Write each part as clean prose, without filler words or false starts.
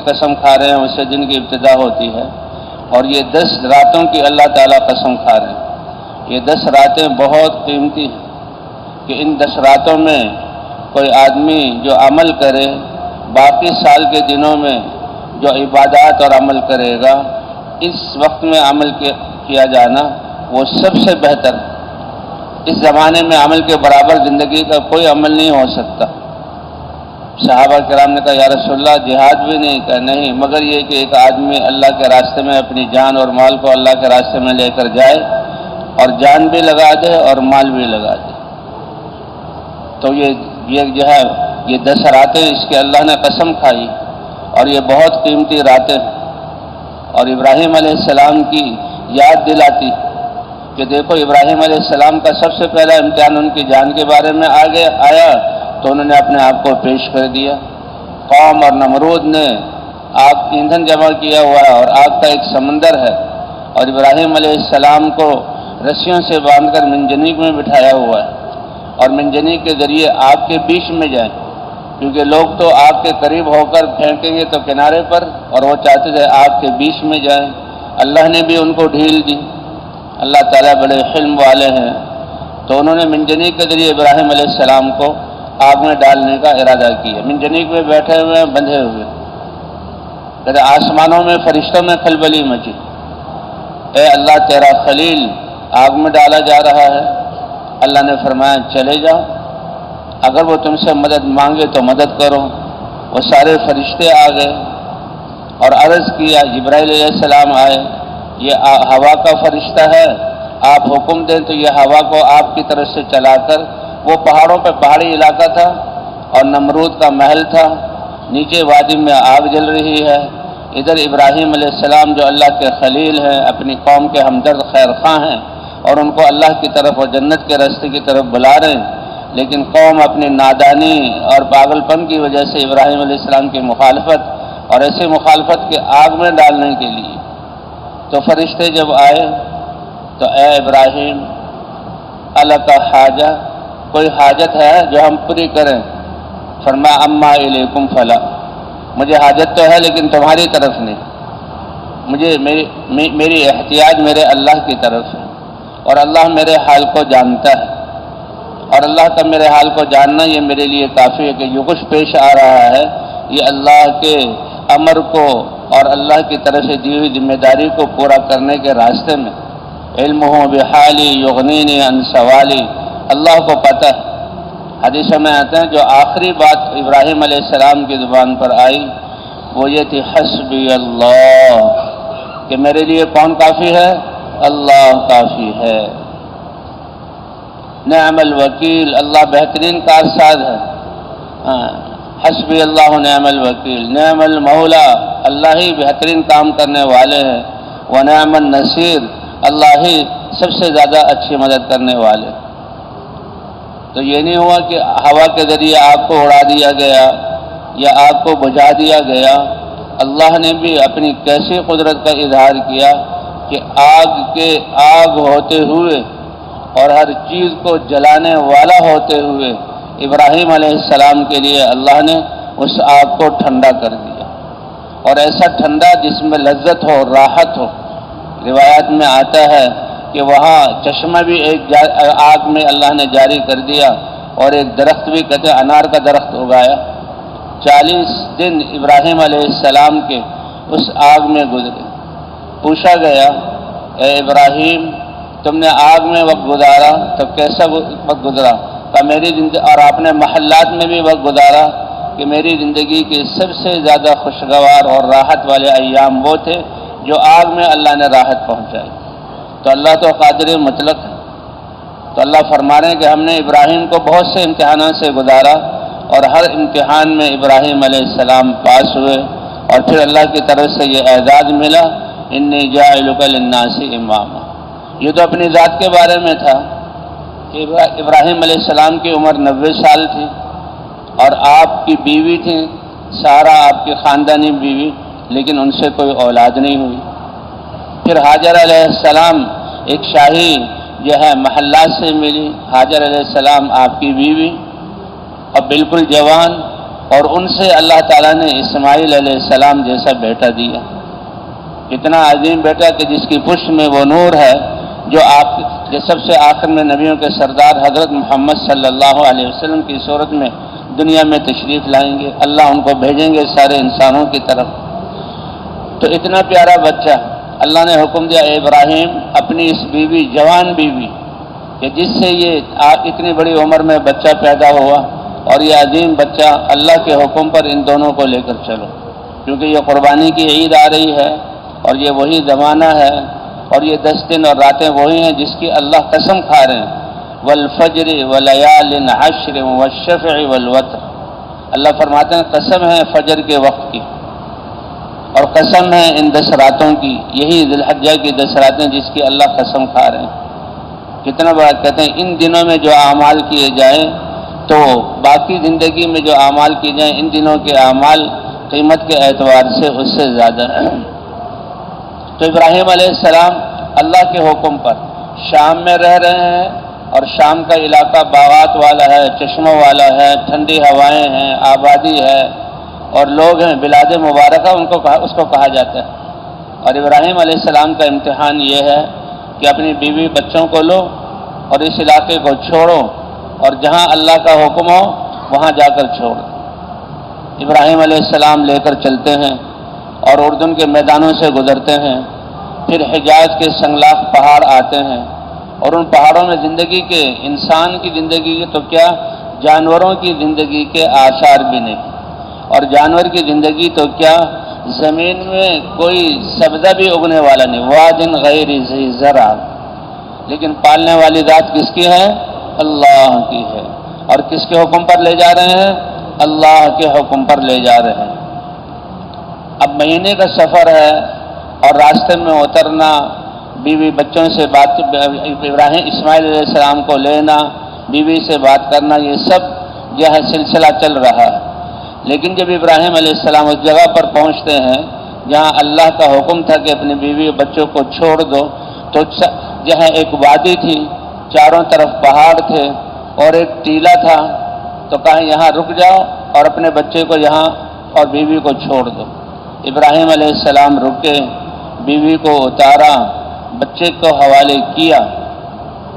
قسم کھا رہے ہیں اس سے دن کی ابتدا ہوتی ہے، اور یہ 10 راتوں کی اللہ تعالیٰ قسم کھا رہے ہیں۔ یہ 10 راتیں بہت قیمتی ہیں کہ ان 10 راتوں میں کوئی آدمی جو عمل کرے، باقی سال کے دنوں میں جو عبادات اور عمل کرے گا، اس وقت میں عمل کیا جانا وہ سب سے بہتر ہے۔ اس زمانے میں عمل کے برابر زندگی کا کوئی عمل نہیں ہو سکتا۔ صحابہ کرام نے کہا یا رسول اللہ جہاد بھی نہیں؟ کہا نہیں، مگر یہ کہ ایک آدمی اللہ کے راستے میں اپنی جان اور مال کو اللہ کے راستے میں لے کر جائے اور جان بھی لگا دے اور مال بھی لگا دے۔ تو یہ جو ہے یہ 10 راتیں اس کے اللہ نے قسم کھائی، اور یہ بہت قیمتی راتیں، اور ابراہیم علیہ السلام کی یاد دلاتی کہ دیکھو ابراہیم علیہ السلام کا سب سے پہلا امتحان ان کی جان کے بارے میں آگے آیا تو انہوں نے اپنے آپ کو پیش کر دیا۔ قوم اور نمرود نے آگ ایندھن جمع کیا ہوا ہے اور آگ کا ایک سمندر ہے، اور ابراہیم علیہ السلام کو رسیوں سے باندھ کر منجنیق میں بٹھایا ہوا ہے، اور منجنیق کے ذریعے آگ کے بیچ میں جائیں، کیونکہ لوگ تو آگ کے قریب ہو کر پھینکیں گے تو کنارے پر، اور وہ چاہتے تھے آگ کے بیچ میں جائیں۔ اللہ نے بھی ان کو ڈھیل دی، اللہ تعالیٰ بڑے حلم والے ہیں، تو انہوں نے منجنیق کے ذریعے ابراہیم علیہ السلام کو آگ میں ڈالنے کا ارادہ کیا۔ منجنیق میں بیٹھے ہوئے ہیں، بندھے ہوئے، کہتے آسمانوں میں فرشتوں میں کھلبلی مچی، اے اللہ تیرا خلیل آگ میں ڈالا جا رہا ہے۔ اللہ نے فرمایا چلے جاؤ، اگر وہ تم سے مدد مانگے تو مدد کرو۔ وہ سارے فرشتے آ گئے اور عرض کیا، جبرائیل علیہ السلام آئے، یہ ہوا کا فرشتہ ہے، آپ حکم دیں تو یہ ہوا کو آپ کی طرف سے چلا کر، وہ پہاڑوں پہ پہاڑی علاقہ تھا اور نمرود کا محل تھا، نیچے وادی میں آگ جل رہی ہے، ادھر ابراہیم علیہ السلام جو اللہ کے خلیل ہیں، اپنی قوم کے ہمدرد خیر خواہ ہیں، اور ان کو اللہ کی طرف اور جنت کے راستے کی طرف بلا رہے ہیں، لیکن قوم اپنی نادانی اور پاگل پن کی وجہ سے ابراہیم علیہ السلام کی مخالفت، اور ایسی مخالفت کے آگ میں ڈالنے کے لیے، تو فرشتے جب آئے تو اے ابراہیم الک حاجہ، کوئی حاجت ہے جو ہم پوری کریں؟ فرمایا اما الیکم فلا، مجھے حاجت تو ہے لیکن تمہاری طرف نہیں، میری احتیاج میرے اللہ کی طرف ہے، اور اللہ میرے حال کو جانتا ہے، اور اللہ کا میرے حال کو جاننا یہ میرے لیے کافی ہے کہ جو کچھ پیش آ رہا ہے یہ اللہ کے امر کو اور اللہ کی طرف سے دی ہوئی ذمہ داری کو پورا کرنے کے راستے میں، علمہ بحالی یغنینی عن سوالی، اللہ کو پتہ ہے۔ حدیث میں آتے ہیں جو آخری بات ابراہیم علیہ السلام کی زبان پر آئی وہ یہ تھی حسبی اللہ، کہ میرے لیے کون کافی ہے؟ اللہ کافی ہے۔ نعم الوکیل، اللہ بہترین کارساز ہے۔ حسبی اللہ نعم الوکیل، نعم المولا، اللہ ہی بہترین کام کرنے والے ہیں، ونعم النصیر، اللہ ہی سب سے زیادہ اچھی مدد کرنے والے۔ تو یہ نہیں ہوا کہ ہوا کے ذریعے آگ کو اڑا دیا گیا یا آگ کو بجھا دیا گیا، اللہ نے بھی اپنی کیسی قدرت کا اظہار کیا کہ آگ ہوتے ہوئے اور ہر چیز کو جلانے والا ہوتے ہوئے ابراہیم علیہ السلام کے لیے اللہ نے اس آگ کو ٹھنڈا کر دیا، اور ایسا ٹھنڈا جس میں لذت ہو، راحت ہو۔ روایات میں آتا ہے کہ وہاں چشمہ بھی ایک آگ میں اللہ نے جاری کر دیا، اور ایک درخت بھی کہتے انار کا درخت اگایا۔ 40 دن ابراہیم علیہ السلام کے اس آگ میں گزرے۔ پوچھا گیا اے ابراہیم تم نے آگ میں وقت گزارا تو کیسا وقت گزرا؟ کہ میری زندگی، اور آپ نے محلات میں بھی وقت گزارا، کہ میری زندگی کے سب سے زیادہ خوشگوار اور راحت والے ایام وہ تھے جو آگ میں اللہ نے راحت پہنچائی۔ تو اللہ تو قادر مطلق ہے، تو اللہ فرما رہے ہیں کہ ہم نے ابراہیم کو بہت سے امتحانات سے گزارا، اور ہر امتحان میں ابراہیم علیہ السلام پاس ہوئے، اور پھر اللہ کی طرف سے یہ اعزاز ملا انی جاعلک للناس اماما۔ یہ تو اپنی ذات کے بارے میں تھا کہ ابراہیم علیہ السلام کی عمر 90 سال تھی، اور آپ کی بیوی تھی سارا، آپ کی خاندانی بیوی، لیکن ان سے کوئی اولاد نہیں ہوئی۔ پھر حاجر علیہ السلام ایک شاہی جو ہے محلات سے ملی، حاجر علیہ السلام آپ کی بیوی، اور بالکل جوان، اور ان سے اللہ تعالیٰ نے اسماعیل علیہ السلام جیسا بیٹا دیا. کتنا عظیم بیٹا کہ جس کی پشت میں وہ نور ہے جو سب سے آخر میں نبیوں کے سردار حضرت محمد صلی اللہ علیہ وسلم کی صورت میں دنیا میں تشریف لائیں گے. اللہ ان کو بھیجیں گے سارے انسانوں کی طرف. تو اتنا پیارا بچہ اللہ نے حکم دیا، اے ابراہیم اپنی اس بیوی، جوان بیوی کہ جس سے یہ اتنی بڑی عمر میں بچہ پیدا ہوا اور یہ عظیم بچہ، اللہ کے حکم پر ان دونوں کو لے کر چلو، کیونکہ یہ قربانی کی عید آ رہی ہے اور یہ وہی زمانہ ہے اور یہ 10 دن اور راتیں وہی ہیں جس کی اللہ قسم کھا رہے ہیں. والفجر ولیال عشر والشفع والوتر. اللہ فرماتے ہیں قسم ہے فجر کے وقت کی اور قسم ہے ان 10 راتوں کی، یہی ذی الحجہ کی 10 راتیں جس کی اللہ قسم کھا رہے ہیں. کتنا بڑا کہتے ہیں ان دنوں میں جو اعمال کیے جائیں تو باقی زندگی میں جو اعمال کیے جائیں ان دنوں کے اعمال قیمت کے اعتبار سے اس سے زیادہ ہیں. تو ابراہیم علیہ السلام اللہ کے حکم پر شام میں رہ رہے ہیں اور شام کا علاقہ باغات والا ہے، چشموں والا ہے، ٹھنڈی ہوائیں ہیں، آبادی ہے اور لوگ ہیں. بلاد مبارکہ اس کو کہا جاتا ہے. اور ابراہیم علیہ السلام کا امتحان یہ ہے کہ اپنی بیوی بچوں کو لو اور اس علاقے کو چھوڑو اور جہاں اللہ کا حکم ہو وہاں جا کر چھوڑ. ابراہیم علیہ السلام لے کر چلتے ہیں اور اردن کے میدانوں سے گزرتے ہیں. پھر حجاز کے سنگلاخ پہاڑ آتے ہیں اور ان پہاڑوں میں زندگی کے، انسان کی زندگی کے تو کیا، جانوروں کی زندگی کے آثار بھی نہیں. اور جانور کی زندگی تو کیا، زمین میں کوئی سبزہ بھی اگنے والا نہیں، وادن غیر ذی زرع. لیکن پالنے والی ذات کس کی ہے؟ اللہ کی ہے. اور کس کے حکم پر لے جا رہے ہیں؟ اللہ کے حکم پر لے جا رہے ہیں. اب مہینے کا سفر ہے اور راستے میں اترنا، بیوی بچوں سے بات، ابراہیم اسماعیل علیہ السلام کو لینا، بیوی سے بات کرنا، یہ سب جو ہے سلسلہ چل رہا ہے. لیکن جب ابراہیم علیہ السلام اس جگہ پر پہنچتے ہیں جہاں اللہ کا حکم تھا کہ اپنی بیوی بچوں کو چھوڑ دو، تو جہاں ایک وادی تھی، چاروں طرف پہاڑ تھے اور ایک ٹیلا تھا، تو کہا یہاں رک جاؤ اور اپنے بچے کو یہاں اور بیوی کو چھوڑ دو. ابراہیم علیہ السلام رکے، بیوی کو اتارا، بچے کو حوالے کیا.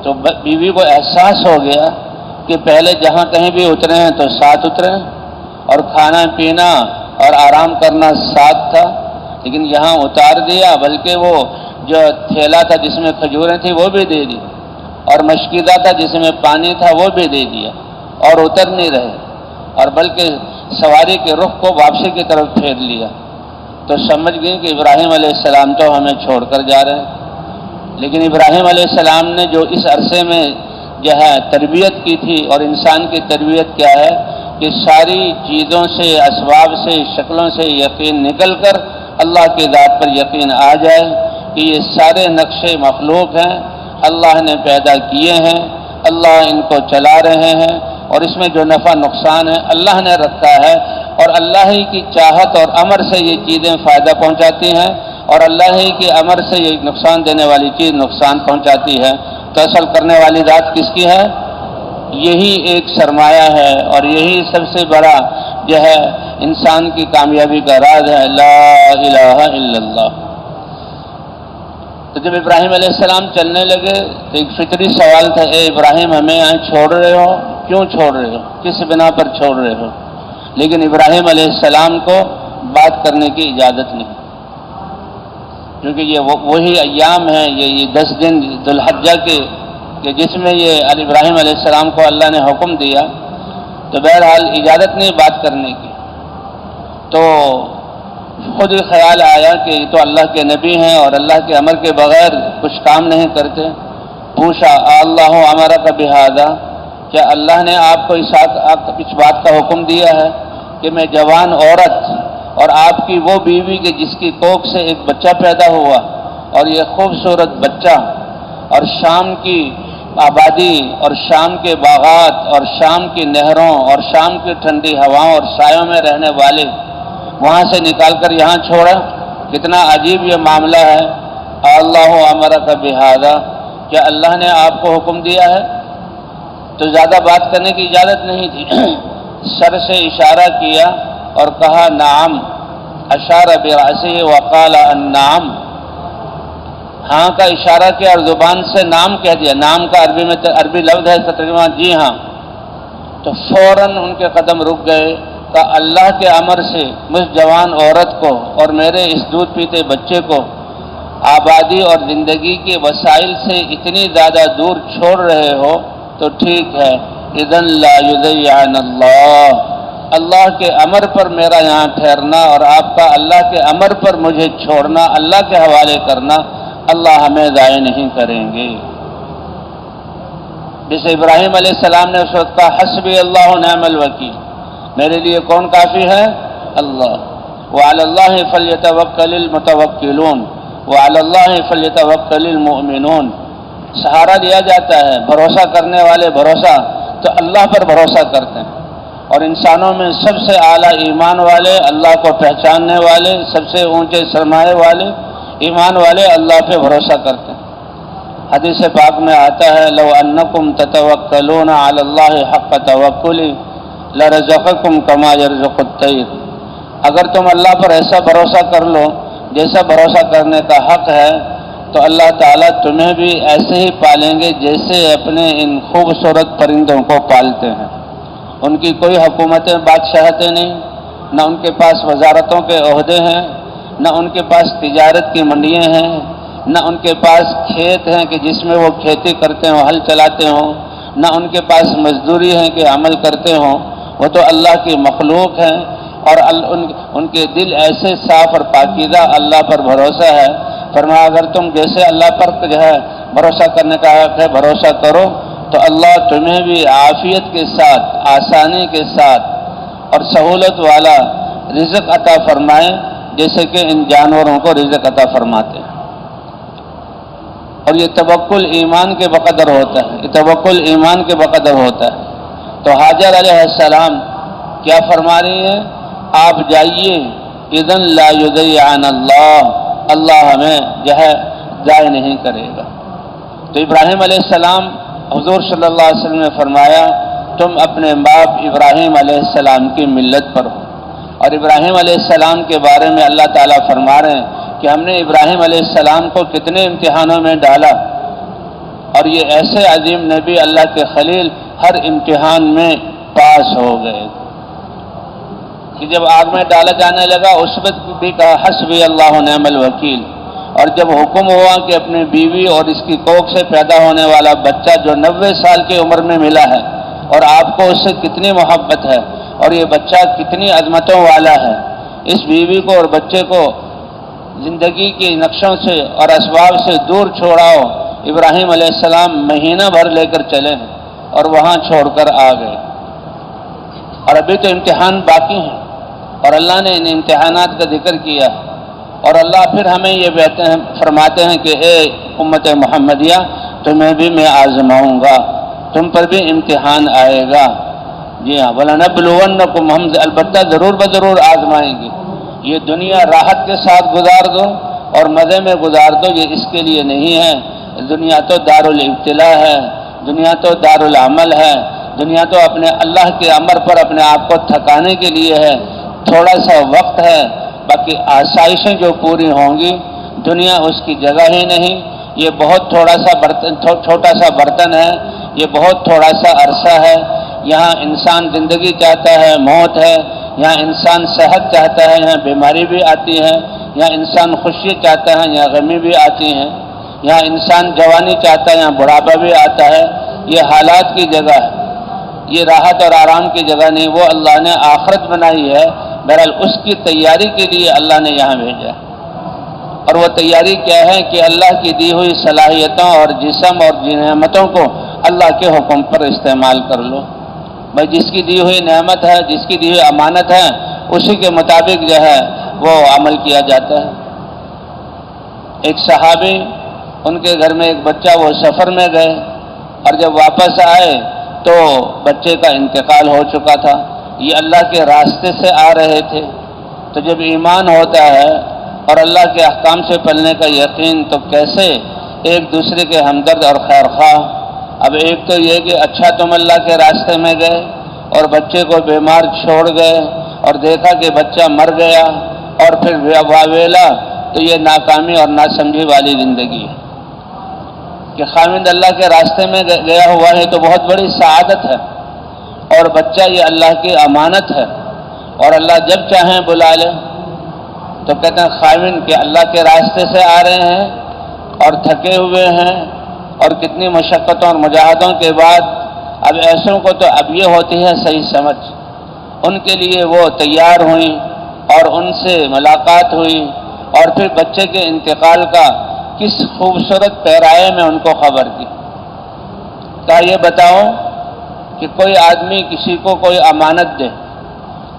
تو بیوی کو احساس ہو گیا کہ پہلے جہاں کہیں بھی اترے ہیں تو ساتھ اترے اور کھانا پینا اور آرام کرنا ساتھ تھا، لیکن یہاں اتار دیا. بلکہ وہ جو تھیلا تھا جس میں کھجوریں تھیں وہ بھی دے دی اور مشکیزہ تھا جس میں پانی تھا وہ بھی دے دیا اور اتر نہیں رہے اور بلکہ سواری کے رخ کو واپسی کی طرف پھیر لیا. تو سمجھ گئی کہ ابراہیم علیہ السلام تو ہمیں چھوڑ کر جا رہے ہیں. لیکن ابراہیم علیہ السلام نے جو اس عرصے میں جو ہے تربیت کی تھی، اور انسان کی تربیت کیا ہے کہ ساری چیزوں سے، اسباب سے، شکلوں سے یقین نکل کر اللہ کی ذات پر یقین آ جائے کہ یہ سارے نقشے مخلوق ہیں، اللہ نے پیدا کیے ہیں، اللہ ان کو چلا رہے ہیں اور اس میں جو نفع نقصان ہے اللہ نے رکھا ہے اور اللہ ہی کی چاہت اور امر سے یہ چیزیں فائدہ پہنچاتی ہیں اور اللہ ہی کے امر سے یہ نقصان دینے والی چیز نقصان پہنچاتی ہے. تو اصل کرنے والی ذات کس کی ہے؟ یہی ایک سرمایہ ہے اور یہی سب سے بڑا جو ہے انسان کی کامیابی کا راز ہے، لا الہ الا اللہ. تو جب ابراہیم علیہ السلام چلنے لگے تو ایک فطری سوال تھا، اے ابراہیم ہمیں یہاں چھوڑ رہے ہو، کیوں چھوڑ رہے ہو، کس بنا پر چھوڑ رہے ہو؟ لیکن ابراہیم علیہ السلام کو بات کرنے کی اجازت نہیں، کیونکہ یہ وہی ایام ہیں، یہ 10 دن ذی الحجہ کے کہ جس میں یہ ابراہیم علیہ السلام کو اللہ نے حکم دیا، تو بہرحال اجازت نہیں بات کرنے کی. تو خود ہی خیال آیا کہ یہ تو اللہ کے نبی ہیں اور اللہ کے امر کے بغیر کچھ کام نہیں کرتے. پوچھا اللہ امرک بہذا، کیا اللہ نے آپ کو اس بات کا حکم دیا ہے کہ میں جوان عورت اور آپ کی وہ بیوی کے جس کی کوکھ سے ایک بچہ پیدا ہوا اور یہ خوبصورت بچہ اور شام کی آبادی اور شام کے باغات اور شام کی نہروں اور شام کی ٹھنڈی ہواؤں اور سایوں میں رہنے والے وہاں سے نکال کر یہاں چھوڑا؟ کتنا عجیب یہ معاملہ ہے. اللہ امرک بہذا، کیا اللہ نے آپ کو حکم دیا ہے؟ تو زیادہ بات کرنے کی اجازت نہیں تھی. سر سے اشارہ کیا اور کہا نعم، اشار برأسہ وقال النعم، ہاں کا اشارہ کیا اور زبان سے نام کہہ دیا. نام کا عربی لفظ ہے اس کا ترجمہ جی ہاں. تو فوراً ان کے قدم رک گئے. کہ اللہ کے امر سے مجھ جوان عورت کو اور میرے اس دودھ پیتے بچے کو آبادی اور زندگی کے وسائل سے اتنی زیادہ دور چھوڑ رہے ہو تو ٹھیک ہے. اذن لا یضیعن اللہ، اللہ کے امر پر میرا یہاں ٹھہرنا اور آپ کا اللہ کے امر پر مجھے چھوڑنا، اللہ کے حوالے کرنا، اللہ ہمیں ضائع نہیں کریں گے. جیسے ابراہیم علیہ السلام نے اس وقت کہا حسبی اللہ نعم الوکیل، میرے لیے کون کافی ہے؟ اللہ. وعلی اللہ فلیتوکل المتوکلون وعلی اللہ فلیتوکل المؤمنون. سہارا دیا جاتا ہے، بھروسہ کرنے والے بھروسہ تو اللہ پر بھروسہ کرتے ہیں. اور انسانوں میں سب سے اعلیٰ ایمان والے، اللہ کو پہچاننے والے، سب سے اونچے سرمایے والے، ایمان والے اللہ پہ بھروسہ کرتے ہیں. حدیث پاک میں آتا ہے لو انکم تتوکلون علی اللہ حق توکلی لرزقکم کما یرزق الطیر. اگر تم اللہ پر ایسا بھروسہ کر لو جیسا بھروسہ کرنے کا حق ہے تو اللہ تعالیٰ تمہیں بھی ایسے ہی پالیں گے جیسے اپنے ان خوبصورت پرندوں کو پالتے ہیں. ان کی کوئی حکومتیں بادشاہتیں نہیں، نہ ان کے پاس وزارتوں کے عہدے ہیں، نہ ان کے پاس تجارت کی منڈیاں ہیں، نہ ان کے پاس کھیت ہیں کہ جس میں وہ کھیتی کرتے ہوں، ہل چلاتے ہوں، نہ ان کے پاس مزدوری ہے کہ عمل کرتے ہوں. وہ تو اللہ کی مخلوق ہیں اور ان کے دل ایسے صاف اور پاکیزہ اللہ پر بھروسہ ہے. فرمایا اگر تم جیسے اللہ پر جو ہے بھروسہ کرنے کا حق ہے بھروسہ کرو تو اللہ تمہیں بھی عافیت کے ساتھ، آسانی کے ساتھ اور سہولت والا رزق عطا فرمائے جیسے کہ ان جانوروں کو رزق عطا فرماتے ہیں. اور یہ توکل ایمان کے بقدر ہوتا ہے، یہ توکل ایمان کے بقدر ہوتا ہے. تو حاجر علیہ السلام کیا فرما رہی ہیں؟ آپ جائیے، اذن لا یضیعن اللہ، اللہ ہمیں جو ہے ضائع نہیں کرے گا. تو ابراہیم علیہ السلام، حضور صلی اللہ علیہ وسلم نے فرمایا تم اپنے باپ ابراہیم علیہ السلام کی ملت پر ہو. اور ابراہیم علیہ السلام کے بارے میں اللہ تعالیٰ فرما رہے ہیں کہ ہم نے ابراہیم علیہ السلام کو کتنے امتحانوں میں ڈالا اور یہ ایسے عظیم نبی اللہ کے خلیل ہر امتحان میں پاس ہو گئے کہ جب آگ میں ڈالا جانے لگا اس وقت بھی کہا حسبی اللہ نعم الوکیل. اور جب حکم ہوا کہ اپنی بیوی اور اس کی کوکھ سے پیدا ہونے والا بچہ جو 90 سال کی عمر میں ملا ہے اور آپ کو اس سے کتنی محبت ہے اور یہ بچہ کتنی عظمتوں والا ہے، اس بیوی کو اور بچے کو زندگی کے نقشوں سے اور اسباب سے دور چھوڑاؤ. ابراہیم علیہ السلام مہینہ بھر لے کر چلے ہیں اور وہاں چھوڑ کر آ گئے. اور ابھی تو امتحان باقی ہیں اور اللہ نے ان امتحانات کا ذکر کیا ہے. اور اللہ پھر ہمیں یہ فرماتے ہیں کہ اے امت محمدیہ تمہیں بھی میں آزماؤں گا، تم پر بھی امتحان آئے گا. جی ہاں، وَلَنَبْلُوَنَّكُمْ، ہم البتہ ضرور بضرور آزمائیں گے. یہ دنیا راحت کے ساتھ گزار دو اور مزے میں گزار دو، یہ اس کے لیے نہیں ہے. دنیا تو دار الابتلاء ہے، دنیا تو دار العمل ہے، دنیا تو اپنے اللہ کے امر پر اپنے آپ کو تھکانے کے لیے ہے. تھوڑا سا وقت ہے، باقی آسائشیں جو پوری ہوں گی. دنیا اس کی جگہ ہی نہیں. یہ بہت چھوٹا سا برتن ہے، یہ بہت تھوڑا سا عرصہ ہے. یہاں انسان زندگی چاہتا ہے، موت ہے. یہاں انسان صحت چاہتا ہے، یہاں بیماری بھی آتی ہے. یہاں انسان خوشی چاہتا ہے، یہاں غمی بھی آتی ہیں. یہاں انسان جوانی چاہتا ہے، یہاں بڑھاپا بھی آتا ہے. یہ حالات کی جگہ ہے، یہ راحت اور آرام کی جگہ نہیں. وہ اللہ نے آخرت بنائی ہے، بہرحال اس کی تیاری کے لیے اللہ نے یہاں بھیجا. اور وہ تیاری کیا ہے کہ اللہ کی دی ہوئی صلاحیتوں اور جسم اور نعمتوں کو اللہ کے حکم پر استعمال کر لو. بھائی جس کی دی ہوئی نعمت ہے، جس کی دی ہوئی امانت ہے، اسی کے مطابق جو ہے وہ عمل کیا جاتا ہے. ایک صحابی، ان کے گھر میں ایک بچہ، وہ سفر میں گئے اور جب واپس آئے تو بچے کا انتقال ہو چکا تھا. یہ اللہ کے راستے سے آ رہے تھے. تو جب ایمان ہوتا ہے اور اللہ کے احکام سے پلنے کا یقین تو کیسے ایک دوسرے کے ہمدرد اور خیر خواہ. اب ایک تو یہ کہ اچھا تم اللہ کے راستے میں گئے اور بچے کو بیمار چھوڑ گئے اور دیکھا کہ بچہ مر گیا اور پھر واویلا، تو یہ ناکامی اور ناسمجھی والی زندگی ہے۔ کہ خاوند اللہ کے راستے میں گیا ہوا ہے تو بہت بڑی سعادت ہے، اور بچہ یہ اللہ کی امانت ہے، اور اللہ جب چاہیں بلا لے۔ تو کہتے ہیں خاوند کہ اللہ کے راستے سے آ رہے ہیں اور تھکے ہوئے ہیں، اور کتنی مشقتوں اور مجاہدوں کے بعد اب ایسوں کو تو اب یہ ہوتی ہے صحیح سمجھ۔ ان کے لیے وہ تیار ہوئیں اور ان سے ملاقات ہوئی، اور پھر بچے کے انتقال کا کس خوبصورت پیرائے میں ان کو خبر دی۔ کہا یہ بتاؤ کہ کوئی آدمی کسی کو کوئی امانت دے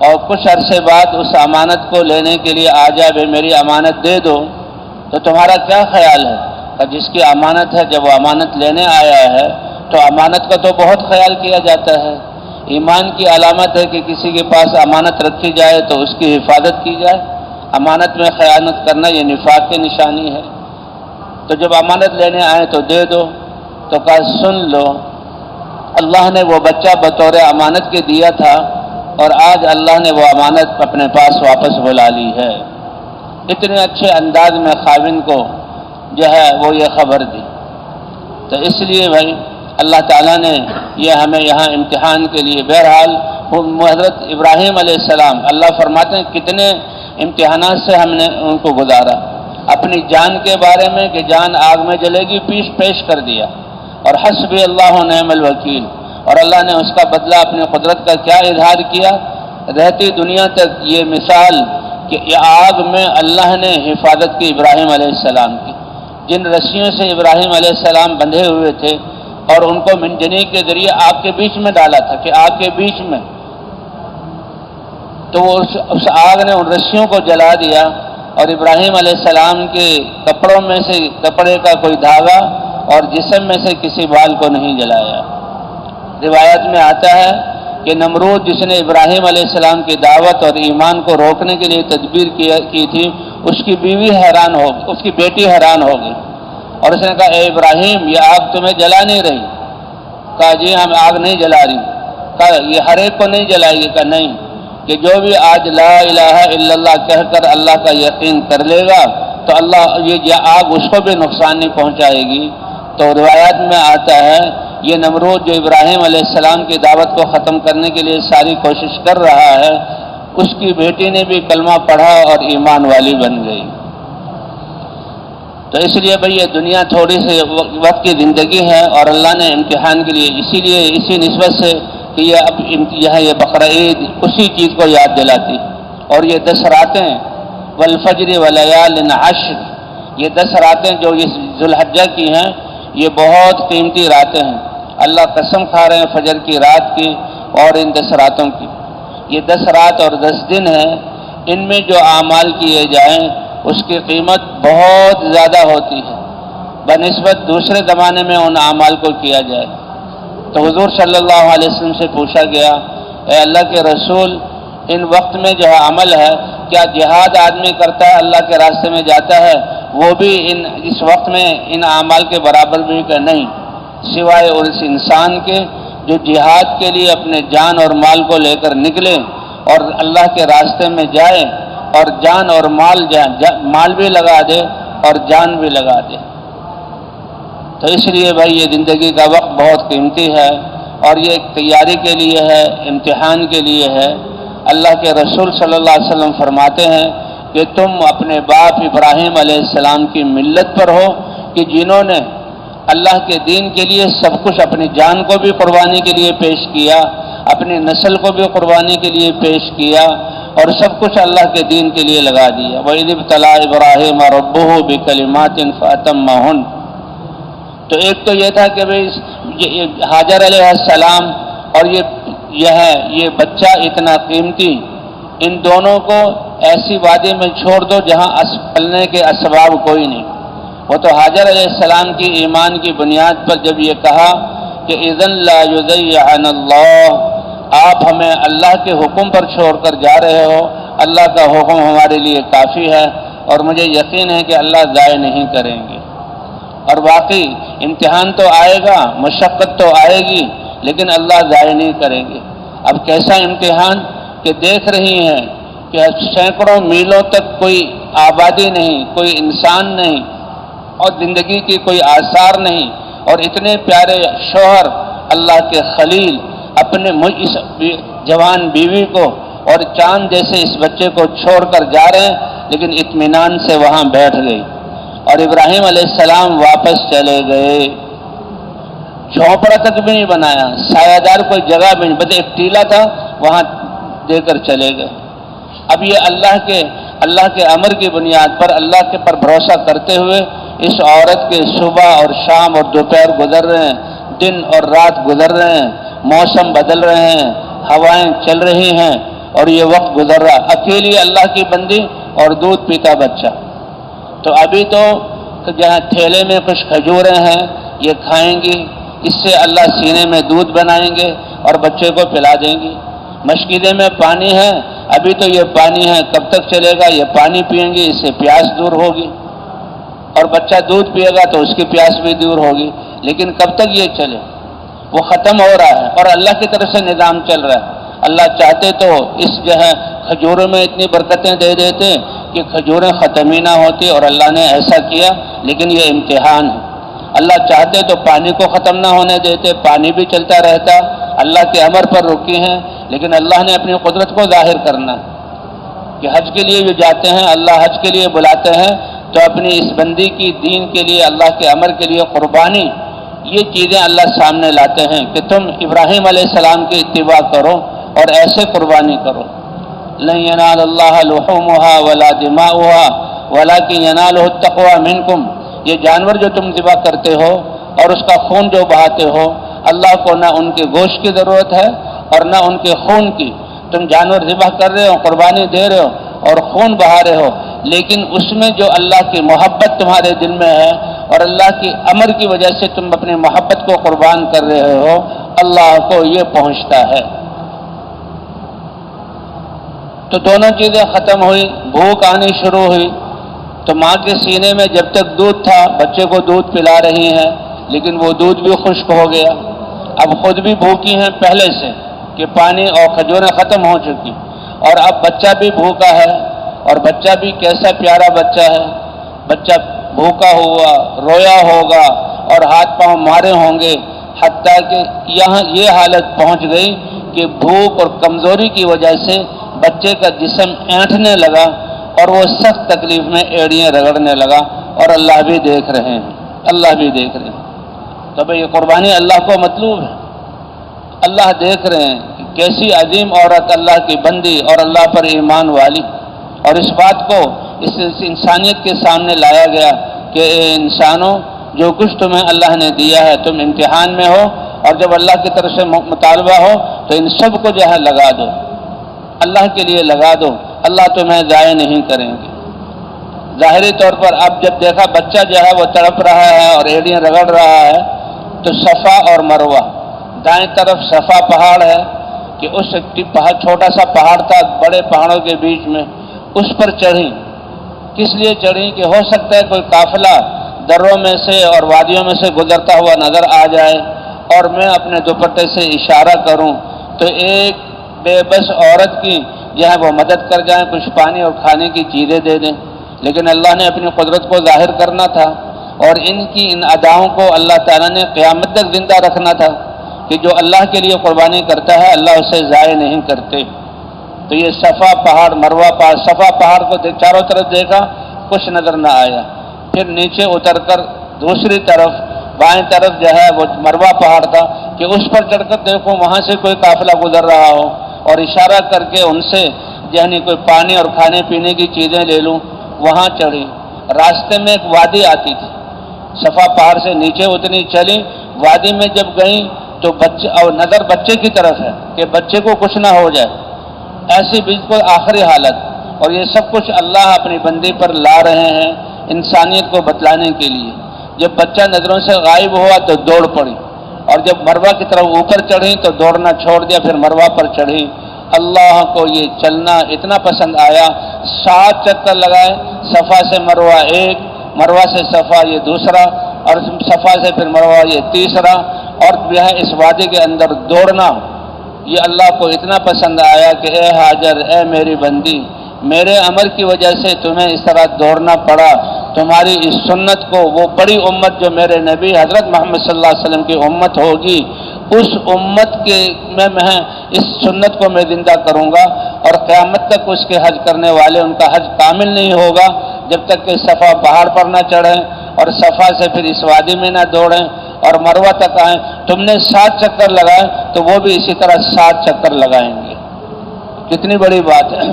اور کچھ عرصے بعد اس امانت کو لینے کے لیے آ جائے، بھائی میری امانت دے دو، تو تمہارا کیا خیال ہے؟ کہ جس کی امانت ہے جب وہ امانت لینے آیا ہے تو امانت کا تو بہت خیال کیا جاتا ہے۔ ایمان کی علامت ہے کہ کسی کے پاس امانت رکھی جائے تو اس کی حفاظت کی جائے۔ امانت میں خیانت کرنا یہ نفاق کی نشانی ہے۔ تو جب امانت لینے آئے تو دے دو۔ تو کہا سن لو، اللہ نے وہ بچہ بطور امانت کے دیا تھا، اور آج اللہ نے وہ امانت اپنے پاس واپس بلا لی ہے۔ اتنے اچھے انداز میں خاوند کو جو ہے وہ یہ خبر دی۔ تو اس لیے بھائی اللہ تعالیٰ نے یہ ہمیں یہاں امتحان کے لیے، بہرحال حضرت ابراہیم علیہ السلام، اللہ فرماتے ہیں کتنے امتحانات سے ہم نے ان کو گزارا۔ اپنی جان کے بارے میں کہ جان آگ میں جلے گی پیش کر دیا، اور حسبی اللہ و نعم الوکیل، اور اللہ نے اس کا بدلہ اپنی قدرت کا کیا اظہار کیا، رہتی دنیا تک یہ مثال کہ یہ آگ میں اللہ نے حفاظت کی ابراہیم علیہ السلام کی۔ جن رسیوں سے ابراہیم علیہ السلام بندھے ہوئے تھے اور ان کو منجنیق کے ذریعے آگ کے بیچ میں ڈالا تھا، کہ آگ کے بیچ میں، تو وہ اس آگ نے ان رسیوں کو جلا دیا، اور ابراہیم علیہ السلام کے کپڑوں میں سے کپڑے کا کوئی دھاگا اور جسم میں سے کسی بال کو نہیں جلایا۔ روایت میں آتا ہے کہ نمرود جس نے ابراہیم علیہ السلام کی دعوت اور ایمان کو روکنے کے لیے تدبیر کی تھی، اس کی بیوی حیران ہو گئی، اس کی بیٹی حیران ہو گئی، اور اس نے کہا اے ابراہیم یہ آگ تمہیں جلا نہیں رہی؟ کہا جی ہم آگ نہیں جلا رہی۔ کہا یہ ہر ایک کو نہیں جلائے گی؟ کہا نہیں، کہ جو بھی آج لا الہ الا اللہ کہہ کر اللہ کا یقین کر لے گا تو اللہ یہ آگ اس کو بھی نقصان نہیں پہنچائے گی۔ تو روایات میں آتا ہے یہ نمرود جو ابراہیم علیہ السلام کی دعوت کو ختم کرنے کے لیے ساری کوشش کر رہا ہے، اس کی بیٹی نے بھی کلمہ پڑھا اور ایمان والی بن گئی۔ تو اس لیے بھئی یہ دنیا تھوڑی سی وقت کی زندگی ہے، اور اللہ نے امتحان کے لیے اسی نسبت سے کہ یہ بقرہ عید اسی چیز کو یاد دلاتی، اور یہ 10 راتیں والفجر ولیال عشر، یہ 10 راتیں جو اس ذوالحجہ کی ہیں یہ بہت قیمتی راتیں ہیں۔ اللہ قسم کھا رہے ہیں فجر کی رات کی اور ان 10 راتوں کی۔ یہ 10 رات اور 10 دن ہیں، ان میں جو اعمال کیے جائیں اس کی قیمت بہت زیادہ ہوتی ہے بنسبت دوسرے زمانے میں ان اعمال کو کیا جائے۔ تو حضور صلی اللہ علیہ وسلم سے پوچھا گیا اے اللہ کے رسول، ان وقت میں جو ہے عمل ہے، کیا جہاد آدمی کرتا ہے اللہ کے راستے میں جاتا ہے وہ بھی اس وقت میں ان اعمال کے برابر بھی کہ نہیں، سوائے اس انسان کے جو جہاد کے لیے اپنے جان اور مال کو لے کر نکلے اور اللہ کے راستے میں جائے اور جان اور مال بھی لگا دے اور جان بھی لگا دے۔ تو اس لیے بھائی یہ زندگی کا وقت بہت قیمتی ہے، اور یہ ایک تیاری کے لیے ہے، امتحان کے لیے ہے۔ اللہ کے رسول صلی اللہ علیہ وسلم فرماتے ہیں کہ تم اپنے باپ ابراہیم علیہ السلام کی ملت پر ہو، کہ جنہوں نے اللہ کے دین کے لیے سب کچھ، اپنی جان کو بھی قربانی کے لیے پیش کیا، اپنی نسل کو بھی قربانی کے لیے پیش کیا، اور سب کچھ اللہ کے دین کے لیے لگا دیا۔ وَإِذِ ابْتَلَىٰ إِبْرَاهِيمَ رَبُّهُ بِكَلِمَاتٍ فَأَتَمَّهُنَّ۔ تو ایک تو یہ تھا کہ حاجر علیہ السلام اور یہ بچہ اتنا قیمتی، ان دونوں کو ایسی وادی میں چھوڑ دو جہاں پلنے کے اسباب کوئی نہیں۔ وہ تو حاجر علیہ السلام کی ایمان کی بنیاد پر جب یہ کہا کہ اذن لا یضیعن اللہ، آپ ہمیں اللہ کے حکم پر چھوڑ کر جا رہے ہو، اللہ کا حکم ہمارے لیے کافی ہے، اور مجھے یقین ہے کہ اللہ ضائع نہیں کریں گے۔ اور واقعی امتحان تو آئے گا، مشقت تو آئے گی، لیکن اللہ ضائع نہیں کریں گے۔ اب کیسا امتحان کہ دیکھ رہی ہیں کہ سینکڑوں میلوں تک کوئی آبادی نہیں، کوئی انسان نہیں، اور زندگی کی کوئی آثار نہیں، اور اتنے پیارے شوہر اللہ کے خلیل اپنے اس جوان بیوی کو اور چاند جیسے اس بچے کو چھوڑ کر جا رہے ہیں، لیکن اطمینان سے وہاں بیٹھ گئی۔ اور ابراہیم علیہ السلام واپس چلے گئے، جھونپڑا تک بھی نہیں بنایا، سایہ دار کوئی جگہ بھی نہیں، بس ایک ٹیلا تھا وہاں دے کر چلے گئے۔ اب یہ اللہ کے امر کی بنیاد پر اللہ کے پر بھروسہ کرتے ہوئے اس عورت کے صبح اور شام اور دوپہر گزر رہے ہیں، دن اور رات گزر رہے ہیں، موسم بدل رہے ہیں، ہوائیں چل رہی ہیں، اور یہ وقت گزر رہا، اکیلی اللہ کی بندی اور دودھ پیتا بچہ۔ تو ابھی تو جہاں تھیلے میں کچھ کھجوریں ہیں یہ کھائیں گی، اس سے اللہ سینے میں دودھ بنائیں گے اور بچے کو پلا دیں گی۔ مشکیزے میں پانی ہے، ابھی تو یہ پانی ہے، کب تک چلے گا؟ یہ پانی پئیں گی، اس سے پیاس دور ہوگی، اور بچہ دودھ پیے گا تو اس کی پیاس بھی دور ہوگی، لیکن کب تک یہ چلے؟ وہ ختم ہو رہا ہے، اور اللہ کی طرف سے نظام چل رہا ہے۔ اللہ چاہتے تو اس کھجوروں میں اتنی برکتیں دے دیتے کہ کھجوریں ختم ہی نہ ہوتی، اور اللہ نے ایسا کیا، لیکن یہ امتحان ہے۔ اللہ چاہتے تو پانی کو ختم نہ ہونے دیتے، پانی بھی چلتا رہتا، اللہ کے امر پر رکی ہیں، لیکن اللہ نے اپنی قدرت کو ظاہر کرنا کہ حج کے لیے جو جاتے ہیں، اللہ حج کے لیے بلاتے ہیں تو اپنی اس بندی کی دین کے لیے، اللہ کے امر کے لیے قربانی، یہ چیزیں اللہ سامنے لاتے ہیں کہ تم ابراہیم علیہ السلام کی اتباع کرو اور ایسے قربانی کرو۔ لن ینال اللہ لحومها ولا دماؤها ولکن ینالہ التقوی منکم، یہ جانور جو تم ذبح کرتے ہو اور اس کا خون جو بہاتے ہو، اللہ کو نہ ان کے گوشت کی ضرورت ہے اور نہ ان کے خون کی۔ تم جانور ذبح کر رہے ہو، قربانی دے رہے ہو اور خون بہا رہے ہو، لیکن اس میں جو اللہ کی محبت تمہارے دل میں ہے اور اللہ کی امر کی وجہ سے تم اپنی محبت کو قربان کر رہے ہو، اللہ کو یہ پہنچتا ہے۔ تو دونوں چیزیں ختم ہوئی، بھوک آنی شروع ہوئی، تو ماں کے سینے میں جب تک دودھ تھا بچے کو دودھ پلا رہی ہیں، لیکن وہ دودھ بھی خشک ہو گیا، اب خود بھی بھوکی ہیں پہلے سے کہ پانی اور کھجوریں ختم ہو چکی، اور اب بچہ بھی بھوکا ہے، اور بچہ بھی کیسا پیارا بچہ ہے، بچہ بھوکا ہوا رویا ہوگا اور ہاتھ پاؤں مارے ہوں گے، حتیٰ کہ یہاں یہ حالت پہنچ گئی کہ بھوک اور کمزوری کی وجہ سے بچے کا جسم اینٹھنے لگا اور وہ سخت تکلیف میں ایڑیاں رگڑنے لگا، اور اللہ بھی دیکھ رہے ہیں، اللہ بھی دیکھ رہے ہیں۔ تو بھئی یہ قربانی اللہ کو مطلوب ہے، اللہ دیکھ رہے ہیں کہ کیسی عظیم عورت اللہ کی بندی اور اللہ پر ایمان والی، اور اس بات کو اس انسانیت کے سامنے لایا گیا کہ اے انسانوں، جو کچھ تمہیں اللہ نے دیا ہے تم امتحان میں ہو، اور جب اللہ کی طرف سے مطالبہ ہو تو ان سب کو لگا دو، اللہ کے لیے لگا دو، اللہ تمہیں ضائع نہیں کریں گے۔ ظاہری طور پر اب جب دیکھا بچہ وہ تڑپ رہا ہے اور ایڑیاں رگڑ رہا ہے، تو صفا اور مروہ، دائیں طرف صفا پہاڑ ہے کہ اس چھوٹا سا پہاڑ تھا بڑے پہاڑوں کے بیچ میں، اس پر چڑھی۔ کس لیے چڑھی؟ کہ ہو سکتا ہے کوئی قافلہ دروں میں سے اور وادیوں میں سے گزرتا ہوا نظر آ جائے اور میں اپنے دوپٹے سے اشارہ کروں تو ایک بے بس عورت کی وہ مدد کر جائیں، کچھ پانی اور کھانے کی چیزیں دے دیں۔ لیکن اللہ نے اپنی قدرت کو ظاہر کرنا تھا، اور ان اداؤں کو اللہ تعالیٰ نے قیامت تک زندہ رکھنا تھا کہ جو اللہ کے لیے قربانی کرتا ہے اللہ اسے ضائع نہیں کرتے۔ تو یہ صفا پہاڑ، مروہ پہاڑ، صفا پہاڑ کو چاروں طرف دیکھا، کچھ نظر نہ آیا، پھر نیچے اتر کر دوسری طرف بائیں طرف وہ مروہ پہاڑ تھا کہ اس پر چڑھ کر دیکھو وہاں سے کوئی قافلہ گزر رہا ہو اور اشارہ کر کے ان سے کوئی پانی اور کھانے پینے کی چیزیں لے لوں، وہاں چڑھی۔ راستے میں ایک وادی آتی تھی، صفا پہاڑ سے نیچے اتنی چلی، وادی میں جب گئیں تو نظر بچے کی طرف ہے کہ بچے کو کچھ نہ ہو جائے، ایسی بالکل آخری حالت، اور یہ سب کچھ اللہ اپنی بندی پر لا رہے ہیں انسانیت کو بتلانے کے لیے۔ جب بچہ نظروں سے غائب ہوا تو دوڑ پڑی، اور جب مروہ کی طرف اوپر چڑھی تو دوڑنا چھوڑ دیا، پھر مروہ پر چڑھی۔ اللہ کو یہ چلنا اتنا پسند آیا، 7 چکر لگائے، صفا سے مروہ ایک، مروہ سے صفا یہ دوسرا، اور صفا سے پھر مروہ یہ تیسرا، اور اس وادی کے اندر دوڑنا، یہ اللہ کو اتنا پسند آیا کہ اے ہاجر، اے میری بندی، میرے امر کی وجہ سے تمہیں اس طرح دوڑنا پڑا، تمہاری اس سنت کو وہ بڑی امت جو میرے نبی حضرت محمد صلی اللہ علیہ وسلم کی امت ہوگی، اس امت کے میں اس سنت کو میں زندہ کروں گا، اور قیامت تک اس کے حج کرنے والے ان کا حج کامل نہیں ہوگا جب تک کہ صفا پہاڑ پر نہ چڑھیں اور صفا سے پھر اس وادی میں نہ دوڑیں اور مروہ تک آئیں۔ تم نے 7 چکر لگائے تو وہ بھی اسی طرح 7 چکر لگائیں گے۔ کتنی بڑی بات ہے۔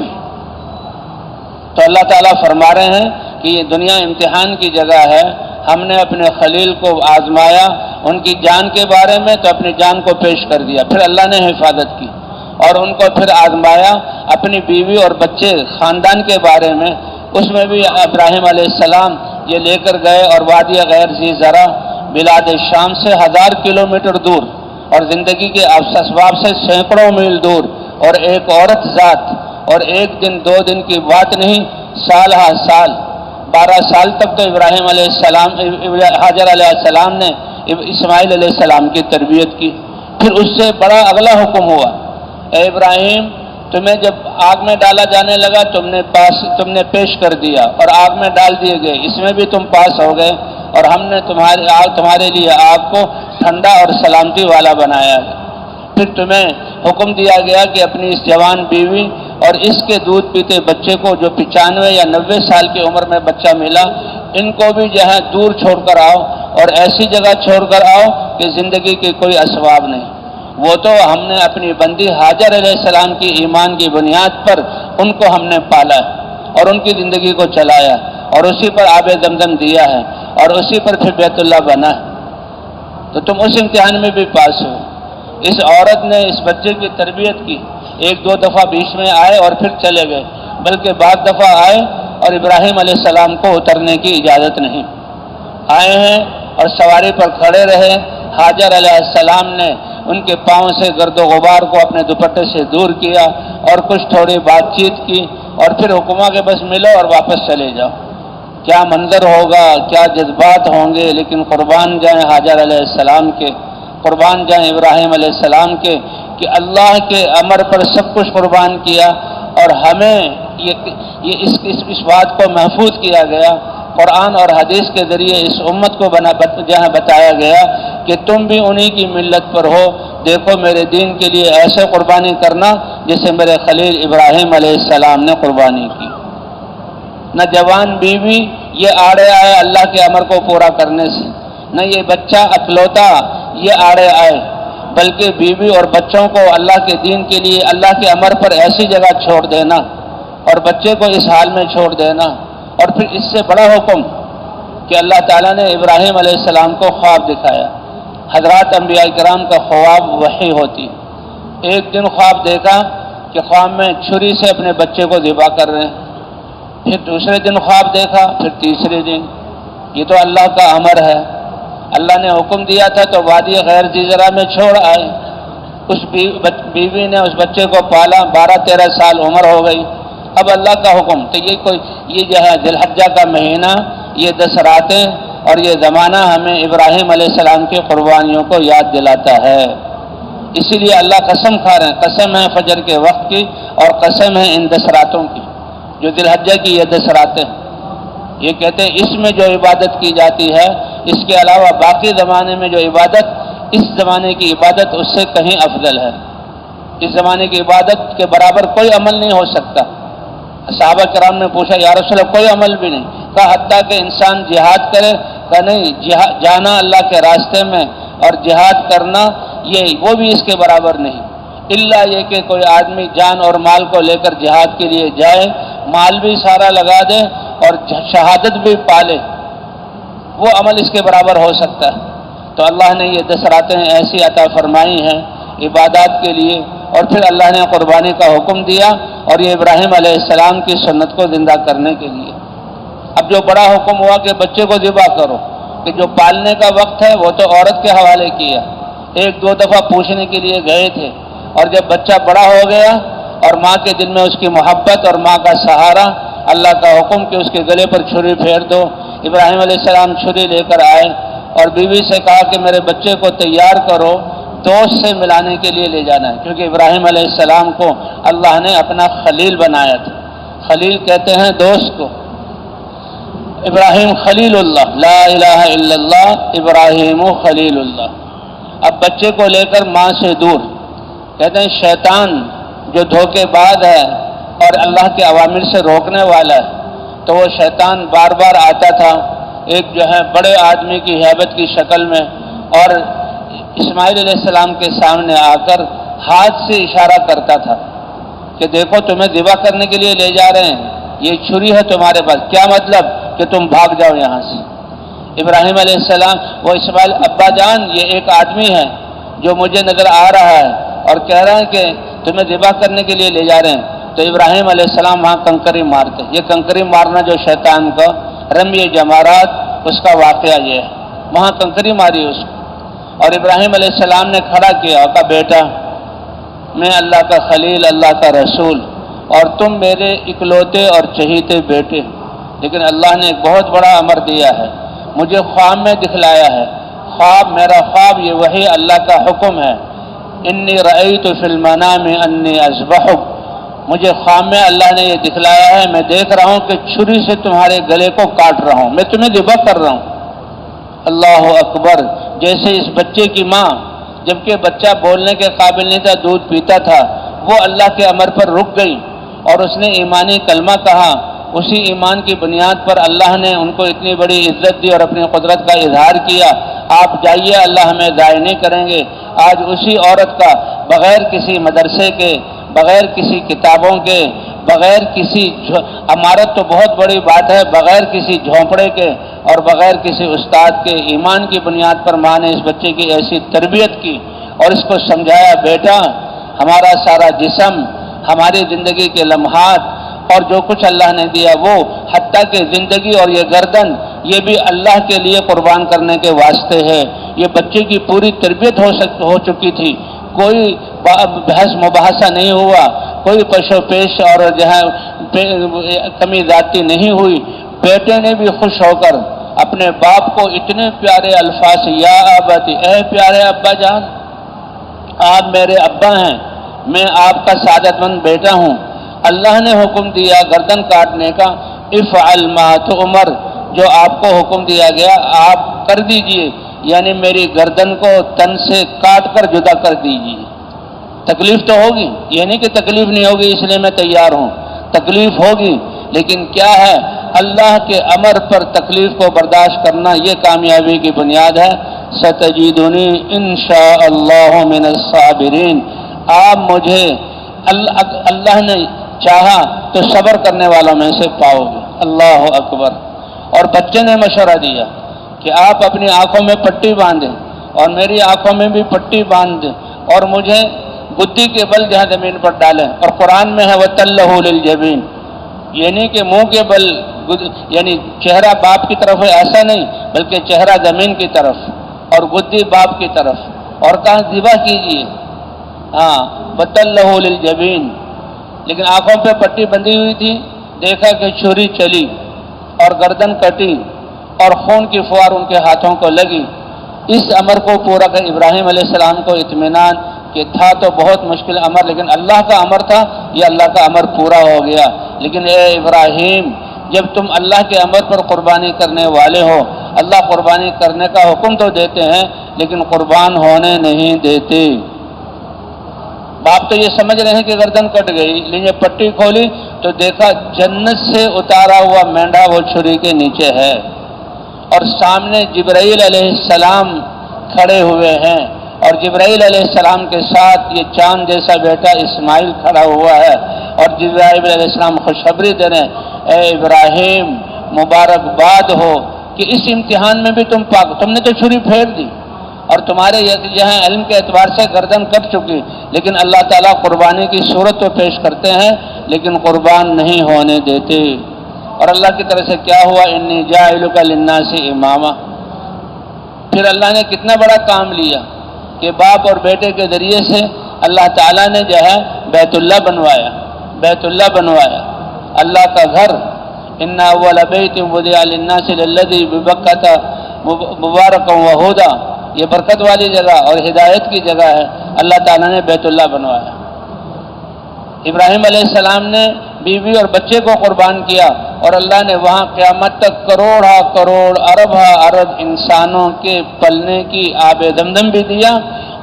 تو اللہ تعالیٰ فرما رہے ہیں کہ یہ دنیا امتحان کی جگہ ہے، ہم نے اپنے خلیل کو آزمایا، ان کی جان کے بارے میں تو اپنی جان کو پیش کر دیا، پھر اللہ نے حفاظت کی، اور ان کو پھر آزمایا اپنی بیوی اور بچے خاندان کے بارے میں، اس میں بھی ابراہیم علیہ السلام یہ لے کر گئے اور وادی غیر ذی زرع بلاد شام سے 1000 کلومیٹر دور اور زندگی کے اسباب سے سینکڑوں میل دور، اور ایک عورت ذات، اور ایک دن 2 دن کی بات نہیں، سال ہا سال 12 سال تک تو ابراہیم علیہ السلام ہاجر علیہ السلام نے اسماعیل علیہ السلام کی تربیت کی۔ پھر اس سے بڑا اگلا حکم ہوا، اے ابراہیم، تمہیں جب آگ میں ڈالا جانے لگا تم نے پیش کر دیا اور آگ میں ڈال دیے گئے، اس میں بھی تم پاس ہو گئے، اور ہم نے تمہارے لیے آگ کو ٹھنڈا اور سلامتی والا بنایا ہے۔ پھر تمہیں حکم دیا گیا کہ اپنی اس جوان بیوی اور اس کے دودھ پیتے بچے کو جو 95 یا 90 سال کی عمر میں بچہ ملا، ان کو بھی جو ہے دور چھوڑ کر آؤ، اور ایسی جگہ چھوڑ کر آؤ کہ زندگی کے کوئی اسباب نہیں۔ وہ تو ہم نے اپنی بندی ہاجر علیہ السلام کی ایمان کی بنیاد پر ان کو ہم نے پالا ہے اور ان کی زندگی کو چلایا، اور اسی پر آب زمزم دیا ہے، اور اسی پر پھر بیت اللہ بنا ہے۔ تو تم اس امتحان میں بھی پاس ہو۔ اس عورت نے اس بچے کی تربیت کی، 1-2 دفعہ بیچ میں آئے اور پھر چلے گئے، بلکہ بعض دفعہ آئے اور ابراہیم علیہ السلام کو اترنے کی اجازت نہیں، آئے ہیں اور سواری پر کھڑے رہے۔ ہاجر علیہ السلام نے ان کے پاؤں سے گرد و غبار کو اپنے دوپٹے سے دور کیا اور کچھ تھوڑی بات چیت کی، اور پھر حکما کہ بس ملو اور واپس چلے جاؤ۔ کیا منظر ہوگا، کیا جذبات ہوں گے، لیکن قربان جائیں ہاجر علیہ السلام کے، قربان جائیں ابراہیم علیہ السلام کے، کہ اللہ کے امر پر سب کچھ قربان کیا، اور ہمیں اس بات کو محفوظ کیا گیا قرآن اور حدیث کے ذریعے، اس امت کو جہاں بتایا گیا کہ تم بھی انہی کی ملت پر ہو، دیکھو میرے دین کے لیے ایسے قربانی کرنا جیسے میرے خلیل ابراہیم علیہ السلام نے قربانی کی۔ نہ جوان بیوی یہ آڑے آئے اللہ کے امر کو پورا کرنے سے، نہ یہ بچہ اکلوتا یہ آڑے آئے، بلکہ بیوی اور بچوں کو اللہ کے دین کے لیے اللہ کے امر پر ایسی جگہ چھوڑ دینا اور بچے کو اس حال میں چھوڑ دینا۔ اور پھر اس سے بڑا حکم کہ اللہ تعالیٰ نے ابراہیم علیہ السلام کو خواب دکھایا۔ حضرات انبیاء کرام کا خواب وحی ہوتی۔ ایک دن خواب دیکھا کہ خواب میں چھری سے اپنے بچے کو ذبح کر رہے ہیں، پھر دوسرے دن خواب دیکھا، پھر تیسرے دن۔ یہ تو اللہ کا امر ہے، اللہ نے حکم دیا تھا تو وادی غیر ذی زرع میں چھوڑ آئے۔ اس بیوی نے اس بچے کو پالا، 12-13 سال عمر ہو گئی، اب اللہ کا حکم تو یہ جو ہے ذی الحجہ کا مہینہ، یہ 10 راتیں اور یہ زمانہ ہمیں ابراہیم علیہ السلام کی قربانیوں کو یاد دلاتا ہے۔ اسی لیے اللہ قسم کھا رہے ہیں، قسم ہے فجر کے وقت کی اور قسم ہے ان 10 راتوں کی جو ذی الحجہ کی یہ 10 راتیں۔ یہ کہتے ہیں اس میں جو عبادت کی جاتی ہے، اس کے علاوہ باقی زمانے میں جو عبادت، اس زمانے کی عبادت اس سے کہیں افضل ہے۔ اس زمانے کی عبادت کے برابر کوئی عمل نہیں ہو سکتا۔ صحابہ کرام نے پوچھا یا رسول اللہ کوئی عمل بھی نہیں؟ کہا حتیٰ کہ انسان جہاد کرے، کہا نہیں، جانا اللہ کے راستے میں اور جہاد کرنا وہ بھی اس کے برابر نہیں، الا یہ کہ کوئی آدمی جان اور مال کو لے کر جہاد کے لیے جائے، مال بھی سارا لگا دے اور شہادت بھی پالے، وہ عمل اس کے برابر ہو سکتا ہے۔ تو اللہ نے یہ 10 راتیں ایسی عطا فرمائی ہیں عبادات کے لیے، اور پھر اللہ نے قربانی کا حکم دیا، اور یہ ابراہیم علیہ السلام کی سنت کو زندہ کرنے کے لیے۔ اب جو بڑا حکم ہوا کہ بچے کو ذبح کرو، کہ جو پالنے کا وقت ہے وہ تو عورت کے حوالے کیا، 1-2 دفعہ پوچھنے کے لیے گئے تھے، اور جب بچہ بڑا ہو گیا اور ماں کے دل میں اس کی محبت اور ماں کا سہارا، اللہ کا حکم کہ اس کے گلے پر چھری پھیر دو۔ ابراہیم علیہ السلام چھری لے کر آئے اور بیوی سے کہا کہ میرے بچے کو تیار کرو، دوست سے ملانے کے لیے لے جانا ہے، کیونکہ ابراہیم علیہ السلام کو اللہ نے اپنا خلیل بنایا تھا۔ خلیل کہتے ہیں دوست کو۔ ابراہیم خلیل اللہ، لا الہ الا اللہ، ابراہیم خلیل اللہ۔ اب بچے کو لے کر ماں سے دور، کہتے ہیں شیطان جو دھوکے باز ہے اور اللہ کے اوامر سے روکنے والا ہے، تو وہ شیطان بار بار آتا تھا ایک جو ہے بڑے آدمی کی ہیبت کی شکل میں، اور اسماعیل علیہ السلام کے سامنے آ کر ہاتھ سے اشارہ کرتا تھا کہ دیکھو تمہیں ذبح کرنے کے لیے لے جا رہے ہیں، یہ چھری ہے تمہارے پاس، کیا مطلب کہ تم بھاگ جاؤ یہاں سے۔ ابراہیم علیہ السلام، وہ اسماعیل ابا جان یہ ایک آدمی ہے جو مجھے نظر آ رہا ہے اور کہہ رہا ہے کہ تمہیں ذبح کرنے کے لیے لے جا رہے ہیں، تو ابراہیم علیہ السلام وہاں کنکری مارتے۔ یہ کنکری مارنا جو شیطان کا رمی جمارات، اس کا واقعہ یہ ہے، وہاں کنکری ماری اس کو، اور ابراہیم علیہ السلام نے کھڑا کیا اور کہا بیٹا میں اللہ کا خلیل، اللہ کا رسول، اور تم میرے اکلوتے اور چہیتے بیٹے، لیکن اللہ نے ایک بہت بڑا امر دیا ہے، مجھے خواب میں دکھلایا ہے، خواب میرا خواب یہ وہی اللہ کا حکم ہے، انی رأیت فی المنام انی اذبحک، مجھے خواب میں اللہ نے یہ دکھلایا ہے، میں دیکھ رہا ہوں کہ چھری سے تمہارے گلے کو کاٹ رہا ہوں، میں تمہیں ذبح کر رہا ہوں۔ اللہ اکبر۔ جیسے اس بچے کی ماں، جبکہ بچہ بولنے کے قابل نہیں تھا، دودھ پیتا تھا، وہ اللہ کے امر پر رک گئی اور اس نے ایمانی کلمہ کہا، اسی ایمان کی بنیاد پر اللہ نے ان کو اتنی بڑی عزت دی اور اپنی قدرت کا اظہار کیا۔ آپ جائیے، اللہ ہمیں ضائع نہیں کریں گے۔ آج اسی عورت کا بغیر کسی مدرسے کے، بغیر کسی کتابوں کے، بغیر کسی عمارت تو بہت بڑی بات ہے، بغیر کسی جھونپڑے کے اور بغیر کسی استاد کے، ایمان کی بنیاد پر ماں نے اس بچے کی ایسی تربیت کی اور اس کو سمجھایا بیٹا ہمارا سارا جسم، ہماری زندگی کے لمحات اور جو کچھ اللہ نے دیا وہ، حتیٰ کہ زندگی اور یہ گردن، یہ بھی اللہ کے لیے قربان کرنے کے واسطے ہے۔ یہ بچے کی پوری تربیت ہو چکی تھی، کوئی بحث مباحثہ نہیں ہوا، کوئی پش و پیش اور جو ہے کمی زیادتی نہیں ہوئی۔ بیٹے نے بھی خوش ہو کر اپنے باپ کو اتنے پیارے الفاظ، یا ابتی، اے پیارے ابا جان، آپ میرے ابا ہیں، میں آپ کا سعادت مند بیٹا ہوں، اللہ نے حکم دیا گردن کاٹنے کا، افعل ما تؤمر، جو آپ کو حکم دیا گیا آپ کر دیجئے، یعنی میری گردن کو تن سے کاٹ کر جدا کر دیجئے۔ تکلیف تو ہوگی، یہ نہیں کہ تکلیف نہیں ہوگی اس لیے میں تیار ہوں، تکلیف ہوگی، لیکن کیا ہے اللہ کے امر پر تکلیف کو برداشت کرنا، یہ کامیابی کی بنیاد ہے۔ ستجدنی انشاءاللہ من الصابرین، آپ مجھے اللہ نے چاہا تو صبر کرنے والوں میں سے پاؤ گے۔ اللہ اکبر۔ اور بچے نے مشورہ دیا کہ آپ اپنی آنکھوں میں پٹی باندھیں اور میری آنکھوں میں بھی پٹی باندھ دیں اور مجھے بدھی کے بل جہاں زمین پر ڈالیں، اور قرآن میں ہے وَتَلَّهُ لِلْجَبِينِ، یہ نہیں کہ منہ کے بل، یعنی چہرہ باپ کی طرف ہے ایسا نہیں، بلکہ چہرہ زمین کی طرف اور گدی باپ کی طرف، اور کہاں ذبح کیجیے، ہاں وَتَلَّهُ لِلْجَبِينِ، لیکن آنکھوں پہ پٹی بندھی ہوئی تھی، دیکھا کہ چھری چلی اور گردن کٹی اور خون کی فوار ان کے ہاتھوں کو لگی۔ اس امر کو پورا کر ابراہیم علیہ السلام کو اطمینان کہ تھا تو بہت مشکل امر، لیکن اللہ کا امر تھا، یہ اللہ کا امر پورا ہو گیا۔ لیکن اے ابراہیم، جب تم اللہ کے امر پر قربانی کرنے والے ہو، اللہ قربانی کرنے کا حکم تو دیتے ہیں لیکن قربان ہونے نہیں دیتے۔ باپ تو یہ سمجھ رہے ہیں کہ گردن کٹ گئی، لیکن جب پٹی کھولی تو دیکھا جنت سے اتارا ہوا مینڈا وہ چھری کے نیچے ہے، اور سامنے جبرائیل علیہ السلام کھڑے ہوئے ہیں، اور جبرائیل علیہ السلام کے ساتھ یہ چاند جیسا بیٹا اسماعیل کھڑا ہوا ہے، اور جبرائیل علیہ السلام خوشخبری دے رہے ہیں، اے ابراہیم مبارکباد ہو کہ اس امتحان میں بھی تم نے تو چھری پھیر دی اور تمہارے یہاں علم کے اعتبار سے گردن کٹ چکی، لیکن اللہ تعالیٰ قربانی کی صورت تو پیش کرتے ہیں لیکن قربان نہیں ہونے دیتے۔ اور اللہ کی طرف سے کیا ہوا، انی جاعلک للناس اماما۔ پھر اللہ نے کتنا بڑا کام لیا کہ باپ اور بیٹے کے ذریعے سے اللہ تعالیٰ نے جو ہے بیت اللہ بنوایا، بیت اللہ بنوایا، اللہ کا گھر۔ ان اول بیت وضع للناس للذی ببکۃ مبارکا وہدی، یہ برکت والی جگہ اور ہدایت کی جگہ ہے، اللہ تعالیٰ نے بیت اللہ بنوایا۔ ابراہیم علیہ السلام نے بیوی اور بچے کو قربان کیا اور اللہ نے وہاں قیامت تک کروڑا کروڑ اربا ارب انسانوں کے پلنے کی آب زمزم بھی دیا،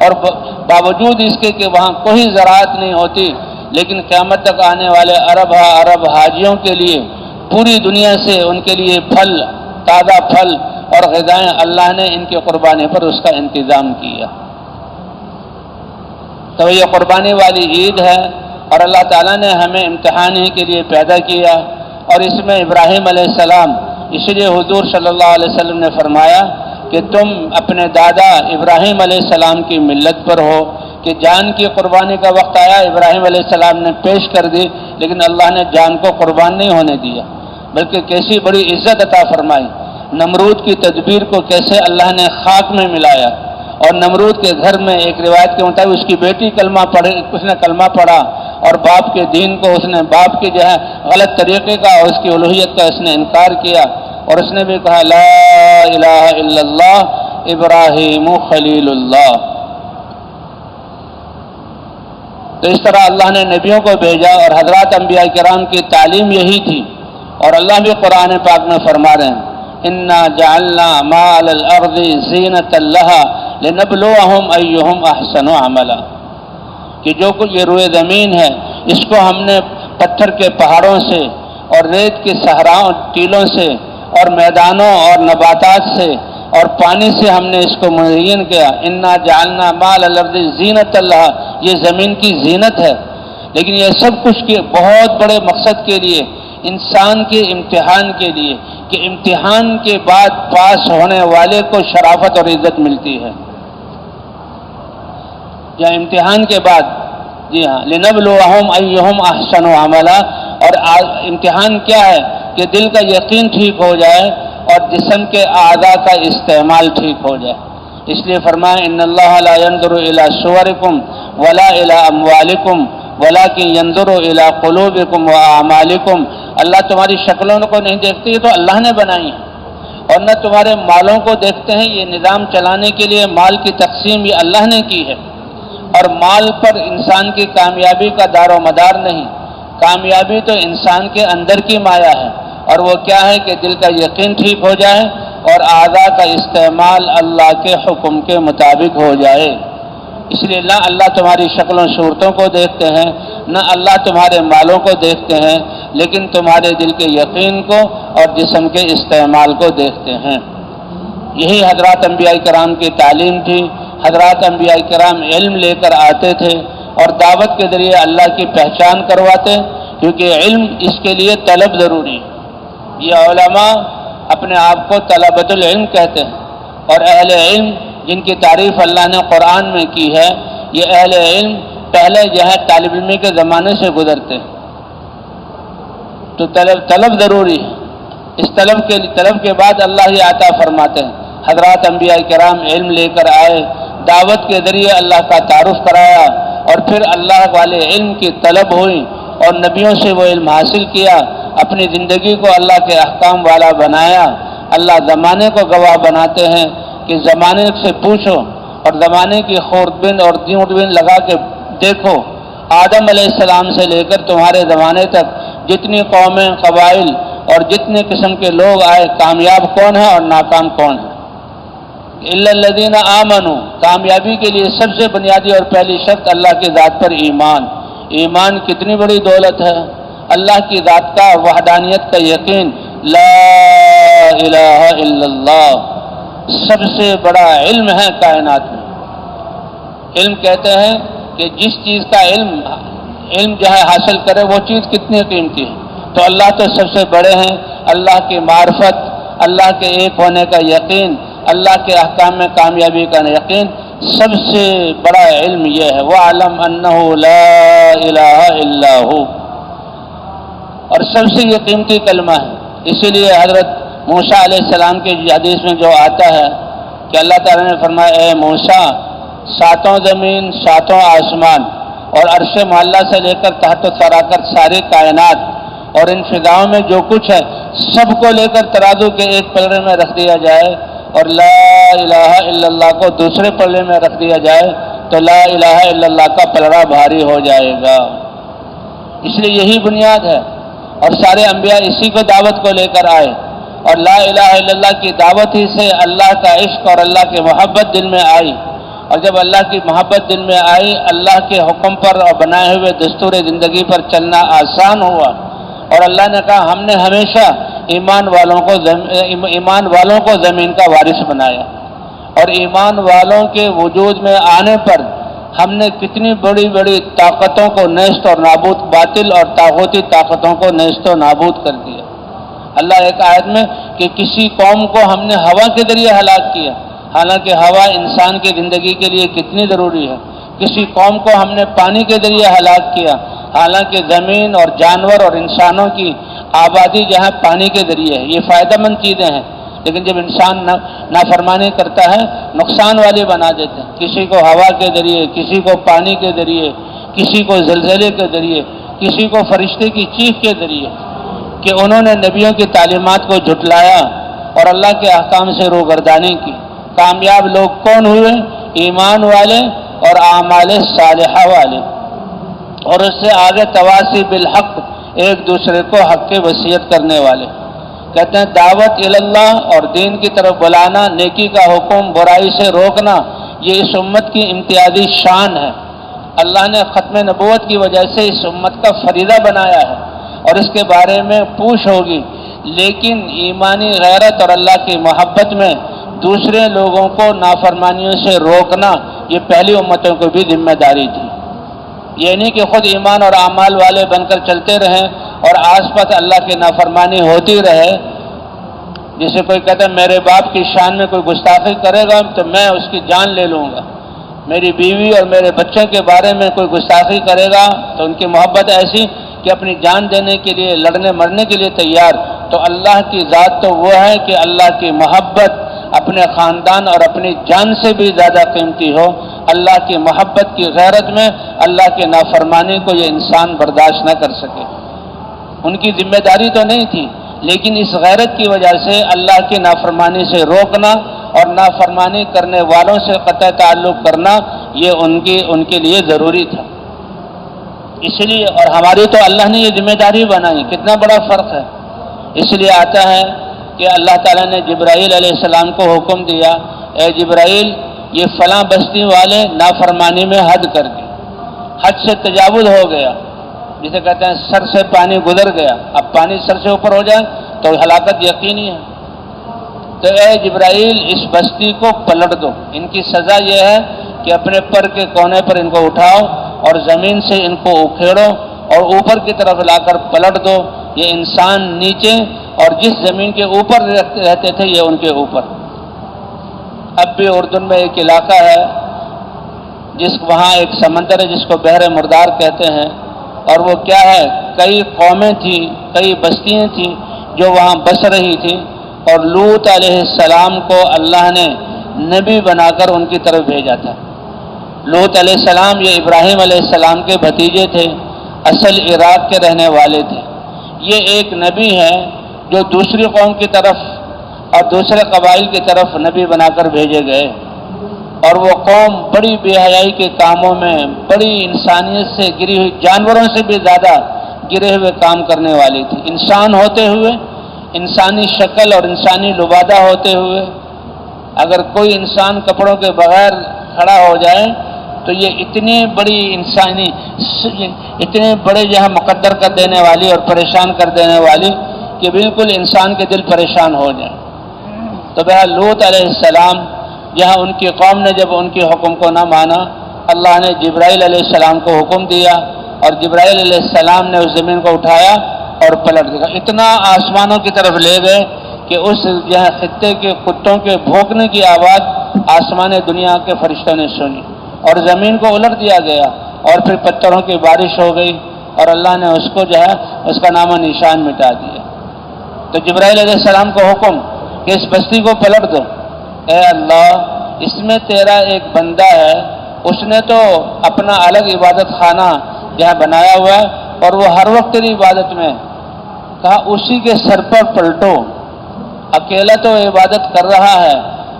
اور باوجود اس کے کہ وہاں کوئی زراعت نہیں ہوتی، لیکن قیامت تک آنے والے اربا ارب حاجیوں کے لیے پوری دنیا سے ان کے لیے پھل، تازہ پھل اور غذائیں اللہ نے ان کی قربانی پر اس کا انتظام کیا۔ تو یہ قربانی والی عید ہے، اور اللہ تعالیٰ نے ہمیں امتحان ہی کے لیے پیدا کیا، اور اس میں ابراہیم علیہ السلام، اس لیے حضور صلی اللہ علیہ وسلم نے فرمایا کہ تم اپنے دادا ابراہیم علیہ السلام کی ملت پر ہو، کہ جان کی قربانی کا وقت آیا، ابراہیم علیہ السلام نے پیش کر دی، لیکن اللہ نے جان کو قربان نہیں ہونے دیا، بلکہ کیسی بڑی عزت عطا فرمائی۔ نمرود کی تدبیر کو کیسے اللہ نے خاک میں ملایا، اور نمرود کے گھر میں ایک روایت کے مطابق اس کی بیٹی کلمہ پڑھے، اس نے کلمہ پڑھا، اور باپ کے دین کو اس نے، باپ کے جو ہے غلط طریقے کا اور اس کی الوہیت کا اس نے انکار کیا، اور اس نے بھی کہا لا الہ الا اللہ ابراہیم خلیل اللہ۔ تو اس طرح اللہ نے نبیوں کو بھیجا، اور حضرات انبیاء کرام کی تعلیم یہی تھی، اور اللہ بھی قرآن پاک میں فرما رہے ہیں انا جعلنا ما علی الارض زینۃ لها لنبلوہم ایہم احسن عملا، کہ جو کچھ یہ روئے زمین ہے اس کو ہم نے پتھر کے پہاڑوں سے اور ریت کے صحراؤں ٹیلوں سے اور میدانوں اور نباتات سے اور پانی سے ہم نے اس کو مزین کیا۔ انا جعلنا ما علی الارض زینۃ لها، یہ زمین کی زینت ہے، لیکن یہ سب کچھ کے بہت بڑے مقصد کے لیے، انسان کے امتحان کے لیے، کہ امتحان کے بعد پاس ہونے والے کو شرافت اور عزت ملتی ہے، یا امتحان کے بعد، جی ہاں، لنبلوہم ایہم احسن عملا، اور امتحان کیا ہے کہ دل کا یقین ٹھیک ہو جائے اور جسم کے اعضاء کا استعمال ٹھیک ہو جائے۔ اس لیے فرمایا ان اللہ لا ينظر الى صورکم ولا الى اموالکم ولکن ينظر الى قلوبکم واعمالکم، اللہ تمہاری شکلوں کو نہیں دیکھتی، یہ تو اللہ نے بنائی ہے، اور نہ تمہارے مالوں کو دیکھتے ہیں، یہ نظام چلانے کے لیے مال کی تقسیم یہ اللہ نے کی ہے، اور مال پر انسان کی کامیابی کا دار و مدار نہیں، کامیابی تو انسان کے اندر کی مایا ہے، اور وہ کیا ہے کہ دل کا یقین ٹھیک ہو جائے اور اعضاء کا استعمال اللہ کے حکم کے مطابق ہو جائے۔ اس لیے نہ اللہ تمہاری شکلوں صورتوں کو دیکھتے ہیں، نہ اللہ تمہارے مالوں کو دیکھتے ہیں، لیکن تمہارے دل کے یقین کو اور جسم کے استعمال کو دیکھتے ہیں۔ یہی حضرات انبیاء کرام کی تعلیم تھی۔ حضرات انبیاء کرام علم لے کر آتے تھے اور دعوت کے ذریعے اللہ کی پہچان کرواتے، کیونکہ علم اس کے لیے طلب ضروری ہے۔ یہ علماء اپنے آپ کو طلبۃ العلم کہتے ہیں، اور اہل علم جن کی تعریف اللہ نے قرآن میں کی ہے، یہ اہل علم پہلے جو ہے طالب علم کے زمانے سے گزرتے ہیں، تو طلب ضروری ہے۔ اس طلب کے بعد اللہ یہ عطا فرماتے ہیں۔ حضرات انبیاء کرام علم لے کر آئے، دعوت کے ذریعے اللہ کا تعارف کرایا، اور پھر اللہ والے علم کی طلب ہوئی اور نبیوں سے وہ علم حاصل کیا، اپنی زندگی کو اللہ کے احکام والا بنایا۔ اللہ زمانے کو گواہ بناتے ہیں کہ زمانے سے پوچھو اور زمانے کی خوردبین اور دیوڑبین لگا کے دیکھو، آدم علیہ السلام سے لے کر تمہارے زمانے تک جتنی قومیں، قبائل اور جتنے قسم کے لوگ آئے، کامیاب کون ہے اور ناکام کون ہے؟ الا الذین آمنوا، کامیابی کے لیے سب سے بنیادی اور پہلی شرط اللہ کی ذات پر ایمان۔ ایمان کتنی بڑی دولت ہے، اللہ کی ذات کا وحدانیت کا یقین، لا الہ الا اللہ سب سے بڑا علم ہے کائنات میں۔ علم کہتے ہیں کہ جس چیز کا علم جو ہے حاصل کرے وہ چیز کتنی قیمتی ہے، تو اللہ تو سب سے بڑے ہیں۔ اللہ کی معرفت، اللہ کے ایک ہونے کا یقین، اللہ کے احکام میں کامیابی کا یقین، سب سے بڑا علم یہ ہے۔ وَاعْلَمْ أَنَّهُ لَا إِلَٰهَ إِلَّا هُوَ، اور سب سے یہ قیمتی کلمہ ہے۔ اسی لیے حضرت موسیٰ علیہ السلام کی حدیث میں جو آتا ہے کہ اللہ تعالیٰ نے فرمایا اے موسیٰ، ساتوں زمین، ساتوں آسمان اور عرش معلیٰ سے لے کر تحت ثری کر ساری کائنات اور ان فضاؤں میں جو کچھ ہے، سب کو لے کر ترازو کے ایک پلڑے میں رکھ دیا جائے اور لا الہ الا اللہ کو دوسرے پلڑے میں رکھ دیا جائے تو لا الہ الا اللہ کا پلڑا بھاری ہو جائے گا۔ اس لیے یہی بنیاد ہے، اور سارے انبیاء اسی کو دعوت کو لے کر آئے، اور لا الہ الا اللہ کی دعوت ہی سے اللہ کا عشق اور اللہ کی محبت دل میں آئی، اور جب اللہ کی محبت دل میں آئی، اللہ کے حکم پر اور بنائے ہوئے دستور زندگی پر چلنا آسان ہوا، اور اللہ نے کہا ہم نے ہمیشہ ایمان والوں کو زمین کا وارث بنایا، اور ایمان والوں کے وجود میں آنے پر ہم نے کتنی بڑی بڑی طاقتوں کو نیست اور نابود، باطل اور طاغوتی طاقتوں کو نیست و نابود کر دیا۔ اللہ ایک آیت میں کہ کسی قوم کو ہم نے ہوا کے ذریعے ہلاک کیا، حالانکہ ہوا انسان کی زندگی کے لیے کتنی ضروری ہے۔ کسی قوم کو ہم نے پانی کے ذریعے ہلاک کیا، حالانکہ زمین اور جانور اور انسانوں کی آبادی جہاں پانی کے ذریعے ہے۔ یہ فائدہ مند چیزیں ہیں، لیکن جب انسان نافرمانی کرتا ہے نقصان والی بنا دیتے ہیں، کسی کو ہوا کے ذریعے، کسی کو پانی کے ذریعے، کسی کو زلزلے کے ذریعے، کسی کو فرشتے کی چیخ کے ذریعے، کہ انہوں نے نبیوں کی تعلیمات کو جھٹلایا اور اللہ کے احکام سے روگردانی کی۔ کامیاب لوگ کون ہوئے؟ ایمان والے اور اعمال صالحہ والے، اور اس سے آگے تواصی بالحق، ایک دوسرے کو حق کی وصیت کرنے والے۔ کہتے ہیں دعوت اللہ اور دین کی طرف بلانا، نیکی کا حکم، برائی سے روکنا، یہ اس امت کی امتیازی شان ہے۔ اللہ نے ختم نبوت کی وجہ سے اس امت کا فریضہ بنایا ہے، اور اس کے بارے میں پوچھ ہوگی، لیکن ایمانی غیرت اور اللہ کی محبت میں دوسرے لوگوں کو نافرمانیوں سے روکنا یہ پہلی امتوں کو بھی ذمہ داری تھی۔ یہ نہیں کہ خود ایمان اور اعمال والے بن کر چلتے رہیں اور آس پاس اللہ کی نافرمانی ہوتی رہے۔ جسے کوئی کہتا ہے میرے باپ کی شان میں کوئی گستاخی کرے گا تو میں اس کی جان لے لوں گا، میری بیوی اور میرے بچوں کے بارے میں کوئی گستاخی کرے گا تو ان کی محبت ایسی کہ اپنی جان دینے کے لیے، لڑنے مرنے کے لیے تیار۔ تو اللہ کی ذات تو وہ ہے کہ اللہ کی محبت اپنے خاندان اور اپنی جان سے بھی زیادہ قیمتی ہو۔ اللہ کی محبت کی غیرت میں اللہ کی نافرمانی کو یہ انسان برداشت نہ کر سکے۔ ان کی ذمہ داری تو نہیں تھی، لیکن اس غیرت کی وجہ سے اللہ کی نافرمانی سے روکنا اور نافرمانی کرنے والوں سے قطع تعلق کرنا یہ ان کے لیے ضروری تھا۔ اس لیے اور ہماری تو اللہ نے یہ ذمہ داری بنائی، کتنا بڑا فرق ہے۔ اس لیے آتا ہے کہ اللہ تعالیٰ نے جبرائیل علیہ السلام کو حکم دیا، اے جبرائیل یہ فلاں بستی والے نافرمانی میں حد کر گئے، حد سے تجاوز ہو گیا، جسے کہتے ہیں سر سے پانی گزر گیا۔ اب پانی سر سے اوپر ہو جائے تو ہلاکت یقینی ہے۔ تو اے جبرائیل اس بستی کو پلٹ دو، ان کی سزا یہ ہے کہ اپنے پر کے کونے پر ان کو اٹھاؤ اور زمین سے ان کو اکھیڑو اور اوپر کی طرف لا کر پلٹ دو۔ یہ انسان نیچے اور جس زمین کے اوپر رہتے تھے یہ ان کے اوپر۔ اب بھی اردن میں ایک علاقہ ہے وہاں ایک سمندر ہے جس کو بحر مردار کہتے ہیں، اور وہ کیا ہے، کئی قومیں تھیں، کئی بستیاں تھیں جو وہاں بس رہی تھیں، اور لوط علیہ السلام کو اللہ نے نبی بنا کر ان کی طرف بھیجا تھا۔ لوط علیہ السلام یہ ابراہیم علیہ السلام کے بھتیجے تھے، اصل عراق کے رہنے والے تھے۔ یہ ایک نبی ہے جو دوسری قوم کی طرف اور دوسرے قبائل کی طرف نبی بنا کر بھیجے گئے، اور وہ قوم بڑی بے حیائی کے کاموں میں، بڑی انسانیت سے گری ہوئی، جانوروں سے بھی زیادہ گرے ہوئے کام کرنے والی تھی۔ انسان ہوتے ہوئے، انسانی شکل اور انسانی لبادہ ہوتے ہوئے، اگر کوئی انسان کپڑوں کے بغیر کھڑا ہو جائے تو یہ اتنی بڑی انسانی، اتنے بڑے مقدر کر دینے والی اور پریشان کر دینے والی کہ بالکل انسان کے دل پریشان ہو جائیں۔ تو بہرحال لوط علیہ السلام یہاں ان کی قوم نے جب ان کے حکم کو نہ مانا، اللہ نے جبرائیل علیہ السلام کو حکم دیا اور جبرائیل علیہ السلام نے اس زمین کو اٹھایا اور پلٹ دیا۔ اتنا آسمانوں کی طرف لے گئے کہ اس خطے کے کتوں کے بھونکنے کی آواز آسمان دنیا کے فرشتوں نے سنی، اور زمین کو الٹ دیا گیا، اور پھر پتھروں کی بارش ہو گئی، اور اللہ نے اس کو اس کا نام و نشان مٹا دیا۔ تو جبرائیل علیہ السلام کو حکم کہ اس بستی کو پلٹ دو۔ اے اللہ، اس میں تیرا ایک بندہ ہے، اس نے تو اپنا الگ عبادت خانہ بنایا ہوا ہے اور وہ ہر وقت تیری عبادت میں، کہا اسی کے سر پر پلٹو، اکیلا تو عبادت کر رہا ہے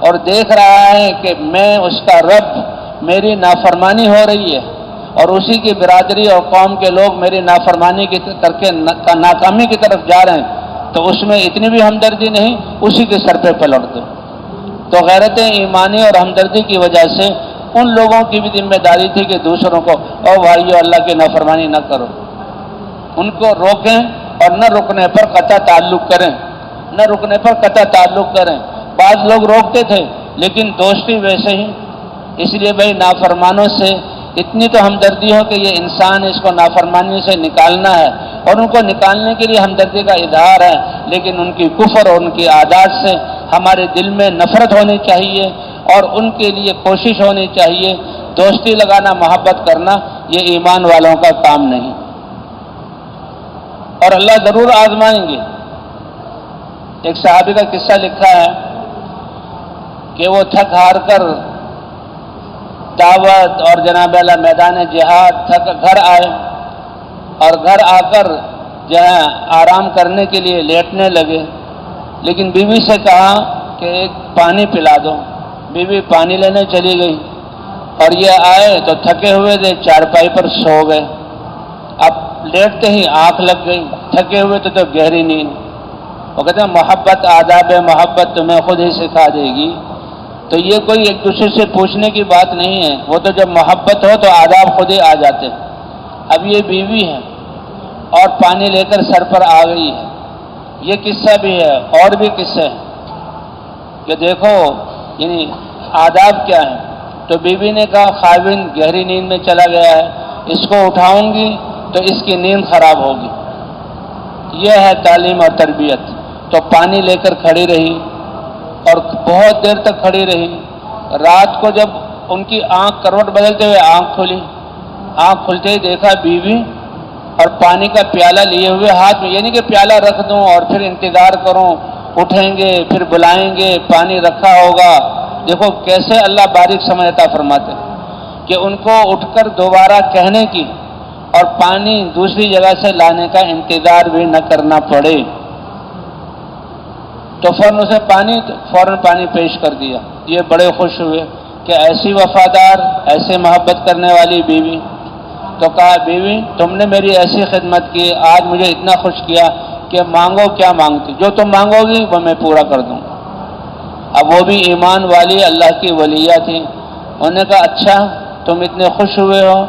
اور دیکھ رہا ہے کہ میں اس کا رب میری نافرمانی ہو رہی ہے اور اسی کی برادری اور قوم کے لوگ میری نافرمانی کر کے ناکامی کی طرف جا رہے ہیں، تو اس میں اتنی بھی ہمدردی نہیں، اسی کے سر پہ پلٹ دو۔ تو غیرت ایمانی اور ہمدردی کی وجہ سے ان لوگوں کی بھی ذمہ داری تھی کہ دوسروں کو او بھائیو اللہ کی نافرمانی نہ کرو، ان کو روکیں اور نہ رکنے پر قطع تعلق کریں، نہ رکنے پر قطع تعلق کریں۔ بعض لوگ روکتے تھے لیکن دوستی ویسے ہی، اس لیے بھائی نافرمانوں سے اتنی تو ہمدردی ہو کہ یہ انسان اس کو نافرمانی سے نکالنا ہے، اور ان کو نکالنے کے لیے ہمدردی کا اظہار ہے، لیکن ان کی کفر اور ان کی عادات سے ہمارے دل میں نفرت ہونی چاہیے اور ان کے لیے کوشش ہونی چاہیے۔ دوستی لگانا، محبت کرنا یہ ایمان والوں کا کام نہیں، اور اللہ ضرور آزمائیں گے۔ ایک صحابی کا قصہ لکھا ہے کہ وہ تھک ہار کر دعوت اور جناب اللہ میدان جہاد تھک گھر آئے، اور گھر آ کر جہاں آرام کرنے کے لیے لیٹنے لگے، لیکن بیوی سے کہا کہ ایک پانی پلا دو۔ بیوی پانی لینے چلی گئی اور یہ آئے تو تھکے ہوئے تھے، چارپائی پر سو گئے۔ اب لیٹتے ہی آنکھ لگ گئی، تھکے ہوئے تو گہری نیند۔ وہ کہتے ہیں محبت، آداب محبت تمہیں خود ہی سکھا دے گی۔ تو یہ کوئی ایک دوسرے سے پوچھنے کی بات نہیں ہے، وہ تو جب محبت ہو تو آداب خود ہی آ جاتے ہیں۔ اب یہ بیوی ہے اور پانی لے کر سر پر آ گئی ہے۔ یہ قصہ بھی ہے اور بھی قصے ہیں کہ دیکھو یعنی آداب کیا ہیں۔ تو بیوی نے کہا خاوند گہری نیند میں چلا گیا ہے، اس کو اٹھاؤں گی تو اس کی نیند خراب ہوگی۔ یہ ہے تعلیم اور تربیت۔ تو پانی لے کر کھڑی رہی اور بہت دیر تک کھڑی رہی۔ رات کو جب ان کی آنکھ کروٹ بدلتے ہوئے آنکھ کھلی، آنکھ کھلتے ہی دیکھا بیوی اور پانی کا پیالہ لیے ہوئے ہاتھ میں، یعنی کہ پیالہ رکھ دوں اور پھر انتظار کروں، اٹھیں گے پھر بلائیں گے، پانی رکھا ہوگا۔ دیکھو کیسے اللہ باریک سمجھ عطا فرماتے کہ ان کو اٹھ کر دوبارہ کہنے کی اور پانی دوسری جگہ سے لانے کا انتظار بھی نہ کرنا پڑے۔ تو فوراً پانی پیش کر دیا۔ یہ بڑے خوش ہوئے کہ ایسی وفادار، ایسے محبت کرنے والی بیوی۔ تو کہا بیوی تم نے میری ایسی خدمت کی، آج مجھے اتنا خوش کیا کہ مانگو کیا مانگتی، جو تم مانگو گی وہ میں پورا کر دوں۔ اب وہ بھی ایمان والی اللہ کی ولیہ تھی۔ انہوں نے کہا اچھا تم اتنے خوش ہوئے ہو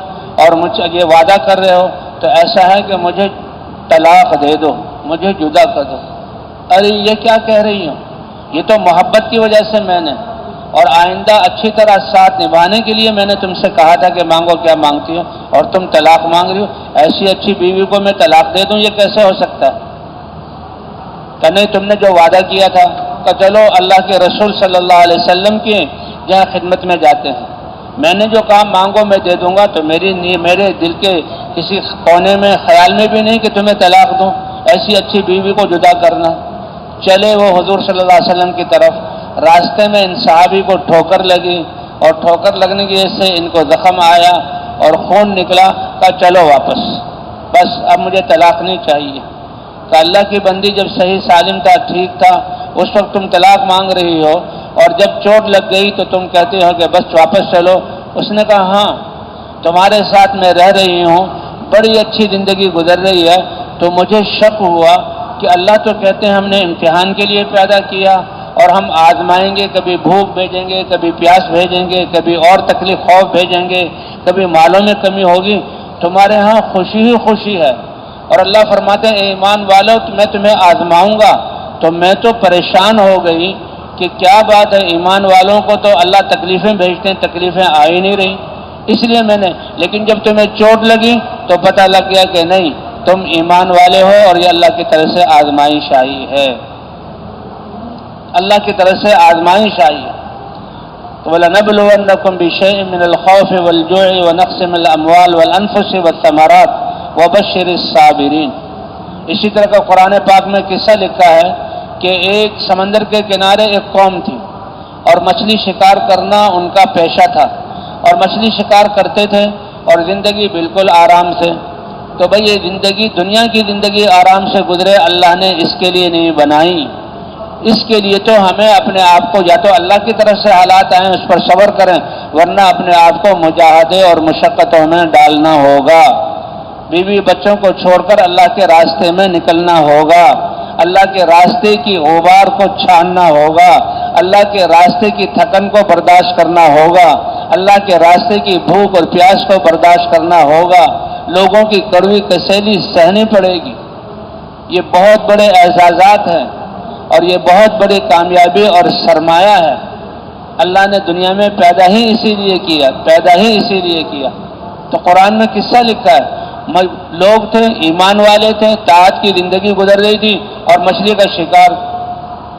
اور مجھ سے یہ وعدہ کر رہے ہو، تو ایسا ہے کہ مجھے طلاق دے دو، مجھے جدا کر دو۔ ارے یہ کیا کہہ رہی ہو، یہ تو محبت کی وجہ سے میں نے، اور آئندہ اچھی طرح ساتھ نبھانے کے لیے میں نے تم سے کہا تھا کہ مانگو کیا مانگتی ہو، اور تم طلاق مانگ رہی ہو۔ ایسی اچھی بیوی کو میں طلاق دے دوں، یہ کیسے ہو سکتا ہے؟ کہ نہیں تم نے جو وعدہ کیا تھا، کہ چلو اللہ کے رسول صلی اللہ علیہ وسلم کی جہاں خدمت میں جاتے ہیں، میں نے جو کہا مانگو میں دے دوں گا، تو میرے دل کے کسی کونے میں خیال میں بھی نہیں کہ تمہیں طلاق دوں، ایسی اچھی بیوی کو جدا کرنا۔ چلے وہ حضور صلی اللہ علیہ وسلم کی طرف، راستے میں ان صحابی کو ٹھوکر لگی، اور ٹھوکر لگنے کی وجہ سے ان کو زخم آیا اور خون نکلا۔ کہا چلو واپس، بس اب مجھے طلاق نہیں چاہیے۔ کہ اللہ کی بندی جب صحیح سالم تھا، ٹھیک تھا، اس وقت تم طلاق مانگ رہی ہو، اور جب چوٹ لگ گئی تو تم کہتے ہو کہ بس واپس چلو۔ اس نے کہا ہاں تمہارے ساتھ میں رہ رہی ہوں، بڑی اچھی زندگی گزر رہی ہے، تو مجھے شک ہوا کہ اللہ تو کہتے ہیں ہم نے امتحان کے لیے پیدا کیا اور ہم آزمائیں گے، کبھی بھوک بھیجیں گے، کبھی پیاس بھیجیں گے، کبھی اور تکلیف خوف بھیجیں گے، کبھی مالوں میں کمی ہوگی، تمہارے ہاں خوشی ہی خوشی ہے۔ اور اللہ فرماتے ہیں اے ایمان والو میں تمہیں آزماؤں گا۔ تو میں تو پریشان ہو گئی کہ کیا بات ہے، ایمان والوں کو تو اللہ تکلیفیں بھیجتے ہیں، تکلیفیں آ ہی نہیں رہی، اس لیے میں نے، لیکن جب تمہیں چوٹ لگی تو پتہ لگ گیا کہ نہیں تم ایمان والے ہو، اور یہ اللہ کی طرف سے آزمائش آئی ہے، اللہ کی طرف سے آزمائش آئی ہے۔ وَلَنَبْلُوَنَّكُمْ بِشَيْءٍ مِّنَ الْخَوْفِ وَالْجُوعِ وَنَقْصٍ مِّنَ الْأَمْوَالِ وَالْأَنفُسِ وَالثَّمَرَاتِ وَبَشِّرِ الصَّابِرِينَ۔ اسی طرح کا قرآن پاک میں قصہ لکھا ہے کہ ایک سمندر کے کنارے ایک قوم تھی، اور مچھلی شکار کرنا ان کا پیشہ تھا، اور مچھلی شکار کرتے تھے اور زندگی بالکل آرام سے۔ تو بھئی یہ زندگی، دنیا کی زندگی آرام سے گزرے، اللہ نے اس کے لیے نہیں بنائی، اس کے لیے تو ہمیں اپنے آپ کو یا تو اللہ کی طرف سے حالات آئیں اس پر صبر کریں، ورنہ اپنے آپ کو مجاہدے اور مشقتوں میں ڈالنا ہوگا۔ بیوی بچوں کو چھوڑ کر اللہ کے راستے میں نکلنا ہوگا، اللہ کے راستے کی غبار کو چھاننا ہوگا، اللہ کے راستے کی تھکن کو برداشت کرنا ہوگا، اللہ کے راستے کی بھوک اور پیاس کو برداشت کرنا ہوگا، لوگوں کی کڑوی کسیلی سہنی پڑے گی۔ یہ بہت بڑے اعزازات ہیں اور یہ بہت بڑی کامیابی اور سرمایہ ہے۔ اللہ نے دنیا میں پیدا ہی اسی لیے کیا۔ تو قرآن میں قصہ لکھا ہے، لوگ تھے، ایمان والے تھے، طاعت کی زندگی گزر رہی تھی اور مچھلی کا شکار،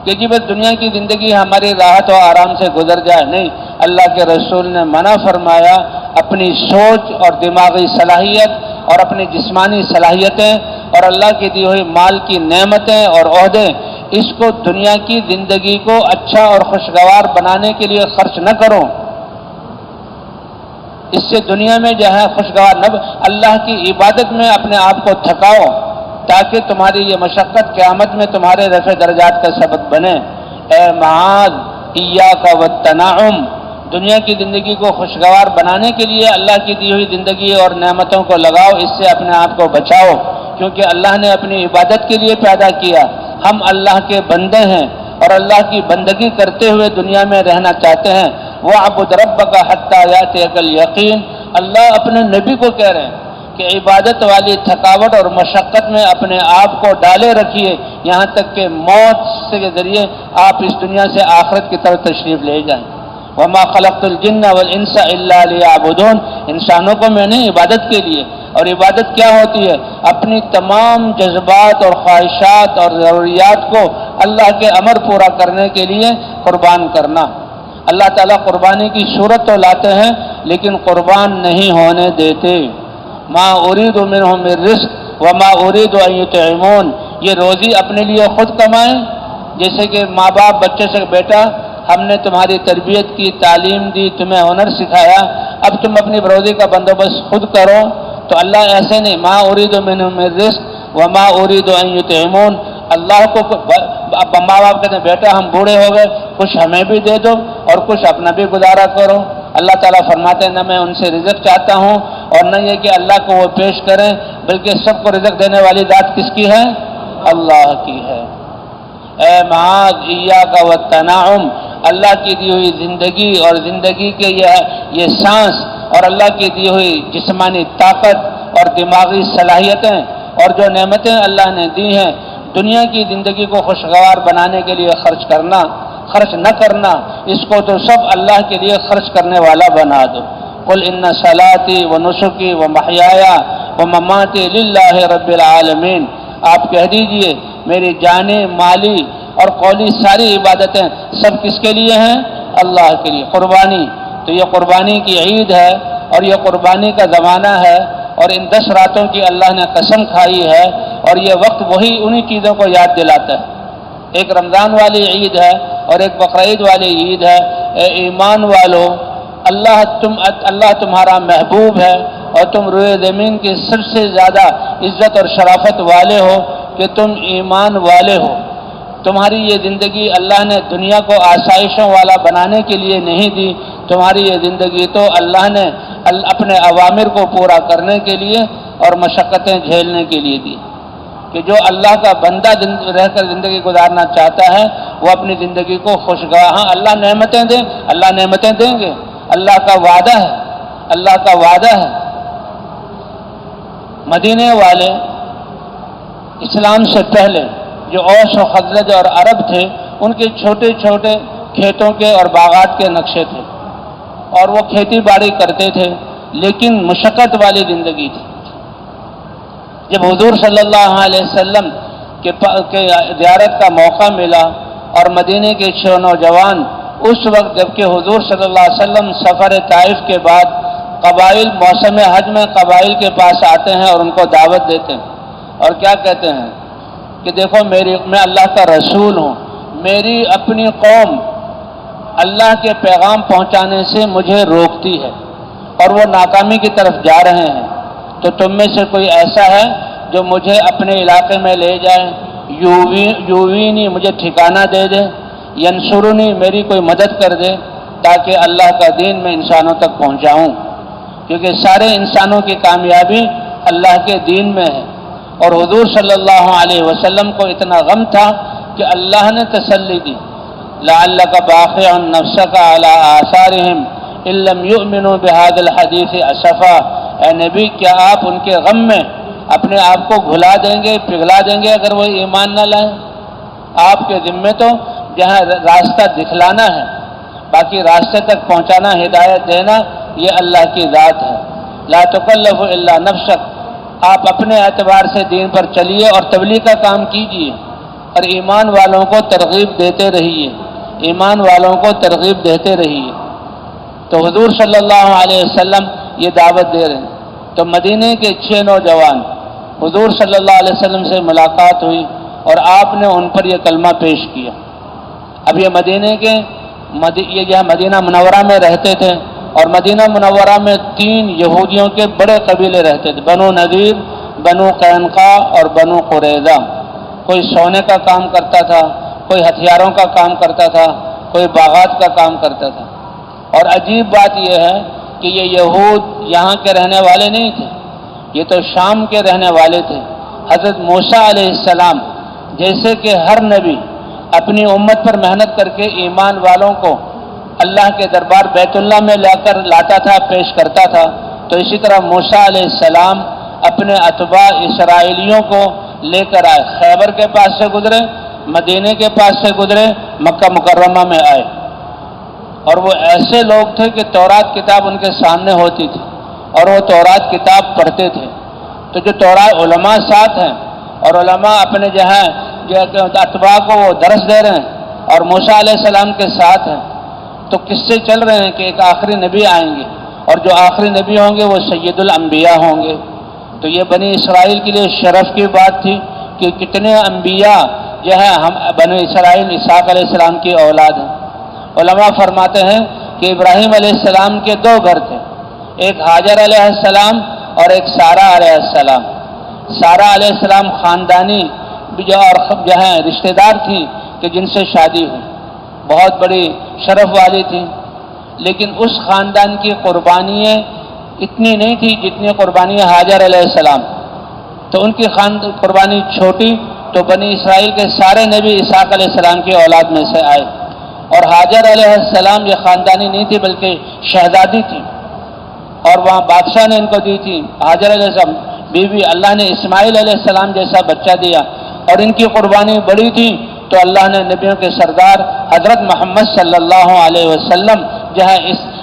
کہ جی بس دنیا کی زندگی ہماری راحت و آرام سے گزر جائے۔ نہیں، اللہ کے رسول نے منع فرمایا، اپنی سوچ اور دماغی صلاحیت اور اپنی جسمانی صلاحیتیں اور اللہ کی دی ہوئی مال کی نعمتیں اور عہدے، اس کو دنیا کی زندگی کو اچھا اور خوشگوار بنانے کے لیے خرچ نہ کرو، اس سے دنیا میں جو ہے خوشگوار نہ، اللہ کی عبادت میں اپنے آپ کو تھکاؤ تاکہ تمہاری یہ مشقت قیامت میں تمہارے رفع درجات کا سبب بنے۔ اے معاذ ایاک والتنعم، دنیا کی زندگی کو خوشگوار بنانے کے لیے اللہ کی دی ہوئی زندگی اور نعمتوں کو لگاؤ، اس سے اپنے آپ کو بچاؤ، کیونکہ اللہ نے اپنی عبادت کے لیے پیدا کیا۔ ہم اللہ کے بندے ہیں اور اللہ کی بندگی کرتے ہوئے دنیا میں رہنا چاہتے ہیں۔ وَاعْبُدْ رَبَّكَ حَتَّى يَأْتِيَكَ الْيَقِينُ، اللہ اپنے نبی کو کہہ رہے ہیں کہ عبادت والی تھکاوٹ اور مشقت میں اپنے آپ کو ڈالے رکھیے یہاں تک کہ موت کے ذریعے آپ اس دنیا سے آخرت کی طرف تشریف لے جائیں۔ وَمَا خَلَقْتُ الْجِنَّ وَالْإِنسَ إِلَّا لِيَعْبُدُونَ، انسانوں کو میں نے عبادت کے لیے، اور عبادت کیا ہوتی ہے؟ اپنی تمام جذبات اور خواہشات اور ضروریات کو اللہ کے امر پورا کرنے کے لیے قربان کرنا۔ اللہ تعالیٰ قربانی کی صورت تو لاتے ہیں لیکن قربان نہیں ہونے دیتے۔ ما اريد منهم من رزق وما اريد ان يطعمون، یہ روزی اپنے لیے خود کمائیں، جیسے کہ ماں باپ بچے سے، بیٹا ہم نے تمہاری تربیت کی، تعلیم دی، تمہیں ہنر سکھایا، اب تم اپنی روزی کا بندوبست خود کرو۔ تو اللہ ایسے نہیں، ما اريد منهم من رزق وما اريد ان يطعمون، اللہ کو ماں باپ کہتے ہیں بیٹا ہم بوڑھے ہو گئے، کچھ ہمیں بھی دے دو اور کچھ اپنا بھی گزارا کرو۔ اللہ تعالیٰ فرماتے ہیں نہ میں ان سے رزق چاہتا ہوں اور نہ یہ کہ اللہ کو وہ پیش کریں، بلکہ سب کو رزق دینے والی ذات کس کی ہے؟ اللہ کی ہے۔ اے معاذ ایاک والتنعم، اللہ کی دی ہوئی زندگی اور زندگی کے یہ سانس اور اللہ کی دی ہوئی جسمانی طاقت اور دماغی صلاحیتیں اور جو نعمتیں اللہ نے دی ہیں، دنیا کی زندگی کو خوشگوار بنانے کے لیے خرچ نہ کرنا، اس کو تو سب اللہ کے لیے خرچ کرنے والا بنا دو۔ قل ان صلاتی و نسکی و محیای و مماتی للہ رب العالمین، آپ کہہ دیجئے میری جانیں، مالی اور قولی ساری عبادتیں سب کس کے لیے ہیں؟ اللہ کے لیے۔ قربانی، تو یہ قربانی کی عید ہے اور یہ قربانی کا زمانہ ہے، اور ان 10 راتوں کی اللہ نے قسم کھائی ہے، اور یہ وقت وہی انہی چیزوں کو یاد دلاتا ہے۔ ایک رمضان والی عید ہے اور ایک بقرعید والی عید ہے۔ اے ایمان والو، اللہ تمہارا محبوب ہے اور تم روئے زمین کے سب سے زیادہ عزت اور شرافت والے ہو کہ تم ایمان والے ہو۔ تمہاری یہ زندگی اللہ نے دنیا کو آسائشوں والا بنانے کے لیے نہیں دی، تمہاری یہ زندگی تو اللہ نے اپنے اوامر کو پورا کرنے کے لیے اور مشقتیں جھیلنے کے لیے دی، کہ جو اللہ کا بندہ رہ کر زندگی گزارنا چاہتا ہے وہ اپنی زندگی کو خوشگوار، ہاں اللہ نعمتیں دیں، اللہ نعمتیں دیں گے، اللہ کا وعدہ ہے، اللہ کا وعدہ ہے۔ مدینے والے اسلام سے پہلے جو اوس و خزرج اور عرب تھے، ان کے چھوٹے چھوٹے کھیتوں کے اور باغات کے نقشے تھے اور وہ کھیتی باڑی کرتے تھے، لیکن مشقت والی زندگی تھی۔ جب حضور صلی اللہ علیہ وسلم کے زیارت کا موقع ملا اور مدینے کے 6 نوجوان اس وقت جبکہ حضور صلی اللہ علیہ وسلم سفر طائف کے بعد قبائل موسم حج میں قبائل کے پاس آتے ہیں اور ان کو دعوت دیتے ہیں اور کیا کہتے ہیں کہ دیکھو میں اللہ کا رسول ہوں، میری اپنی قوم اللہ کے پیغام پہنچانے سے مجھے روکتی ہے اور وہ ناکامی کی طرف جا رہے ہیں، تو تم میں سے کوئی ایسا ہے جو مجھے اپنے علاقے میں لے جائے یووینی مجھے ٹھکانہ دے دے، ینصرنی میری کوئی مدد کر دے تاکہ اللہ کا دین میں انسانوں تک پہنچاؤں، کیونکہ سارے انسانوں کی کامیابی اللہ کے دین میں ہے۔ اور حضور صلی اللہ علیہ وسلم کو اتنا غم تھا کہ اللہ نے تسلی دی، لعلک باخع نفسک علی آثارہم ان لم یؤمنوا بہذا الحدیث اسفا، اے نبی کیا آپ ان کے غم میں اپنے آپ کو بھلا دیں گے، پگھلا دیں گے اگر وہ ایمان نہ لائیں؟ آپ کے ذمے تو جہاں راستہ دکھلانا ہے، باقی راستے تک پہنچانا، ہدایت دینا، یہ اللہ کی ذات ہے۔ لا تکلف الا نفسک، آپ اپنے اعتبار سے دین پر چلیے اور تبلیغ کا کام کیجیے اور ایمان والوں کو ترغیب دیتے رہیے، ایمان والوں کو ترغیب دیتے رہیے۔ تو حضور صلی اللہ علیہ وسلم یہ دعوت دے رہے ہیں۔ تو مدینے کے 6 نوجوان، حضور صلی اللہ علیہ وسلم سے ملاقات ہوئی اور آپ نے ان پر یہ کلمہ پیش کیا۔ اب یہ یہ جہاں مدینہ منورہ میں رہتے تھے، اور مدینہ منورہ میں 3 یہودیوں کے بڑے قبیلے رہتے تھے، بنو نذیر، بنو قینقاع اور بنو قریظہ۔ کوئی سونے کا کام کرتا تھا، کوئی ہتھیاروں کا کام کرتا تھا، کوئی باغات کا کام کرتا تھا۔ اور عجیب بات یہ ہے کہ یہ یہود یہاں کے رہنے والے نہیں تھے، یہ تو شام کے رہنے والے تھے۔ حضرت موسیٰ علیہ السلام جیسے کہ ہر نبی اپنی امت پر محنت کر کے ایمان والوں کو اللہ کے دربار بیت اللہ میں لاتا تھا، پیش کرتا تھا، تو اسی طرح موسیٰ علیہ السلام اپنے اتباع اسرائیلیوں کو لے کر آئے، خیبر کے پاس سے گزرے، مدینے کے پاس سے گزرے، مکہ مکرمہ میں آئے۔ اور وہ ایسے لوگ تھے کہ تورات کتاب ان کے سامنے ہوتی تھی اور وہ تورات کتاب پڑھتے تھے۔ تو جو تورات علماء ساتھ ہیں اور علماء اپنے اتباع کو وہ درس دے رہے ہیں اور موسیٰ علیہ السلام کے ساتھ ہیں، تو کس سے چل رہے ہیں کہ ایک آخری نبی آئیں گے اور جو آخری نبی ہوں گے وہ سید الانبیاء ہوں گے۔ تو یہ بنی اسرائیل کے لیے شرف کی بات تھی کہ کتنے انبیاء جو ہیں ہم بنی اسرائیل اسحاق علیہ السلام کی اولاد ہیں۔ علماء فرماتے ہیں کہ ابراہیم علیہ السلام کے 2 گھر تھے، ایک حاجر علیہ السلام اور ایک سارہ علیہ السلام۔ سارہ علیہ السلام خاندانی اور رشتہ دار تھی کہ جن سے شادی ہوئی، بہت بڑی شرف والی تھی، لیکن اس خاندان کی قربانیاں اتنی نہیں تھی جتنی قربانیاں حاجر علیہ السلام، تو ان کی قربانی چھوٹی، تو بنی اسرائیل کے سارے نبی اسحاق علیہ السلام کی اولاد میں سے آئے۔ اور حاجر علیہ السلام یہ خاندانی نہیں تھی بلکہ شہزادی تھی، اور وہاں بادشاہ نے ان کو دی تھی۔ حاجر علیہ السلام بیوی، اللہ نے اسماعیل علیہ السلام جیسا بچہ دیا، اور ان کی قربانی بڑی تھی، تو اللہ نے نبیوں کے سردار حضرت محمد صلی اللہ علیہ وسلم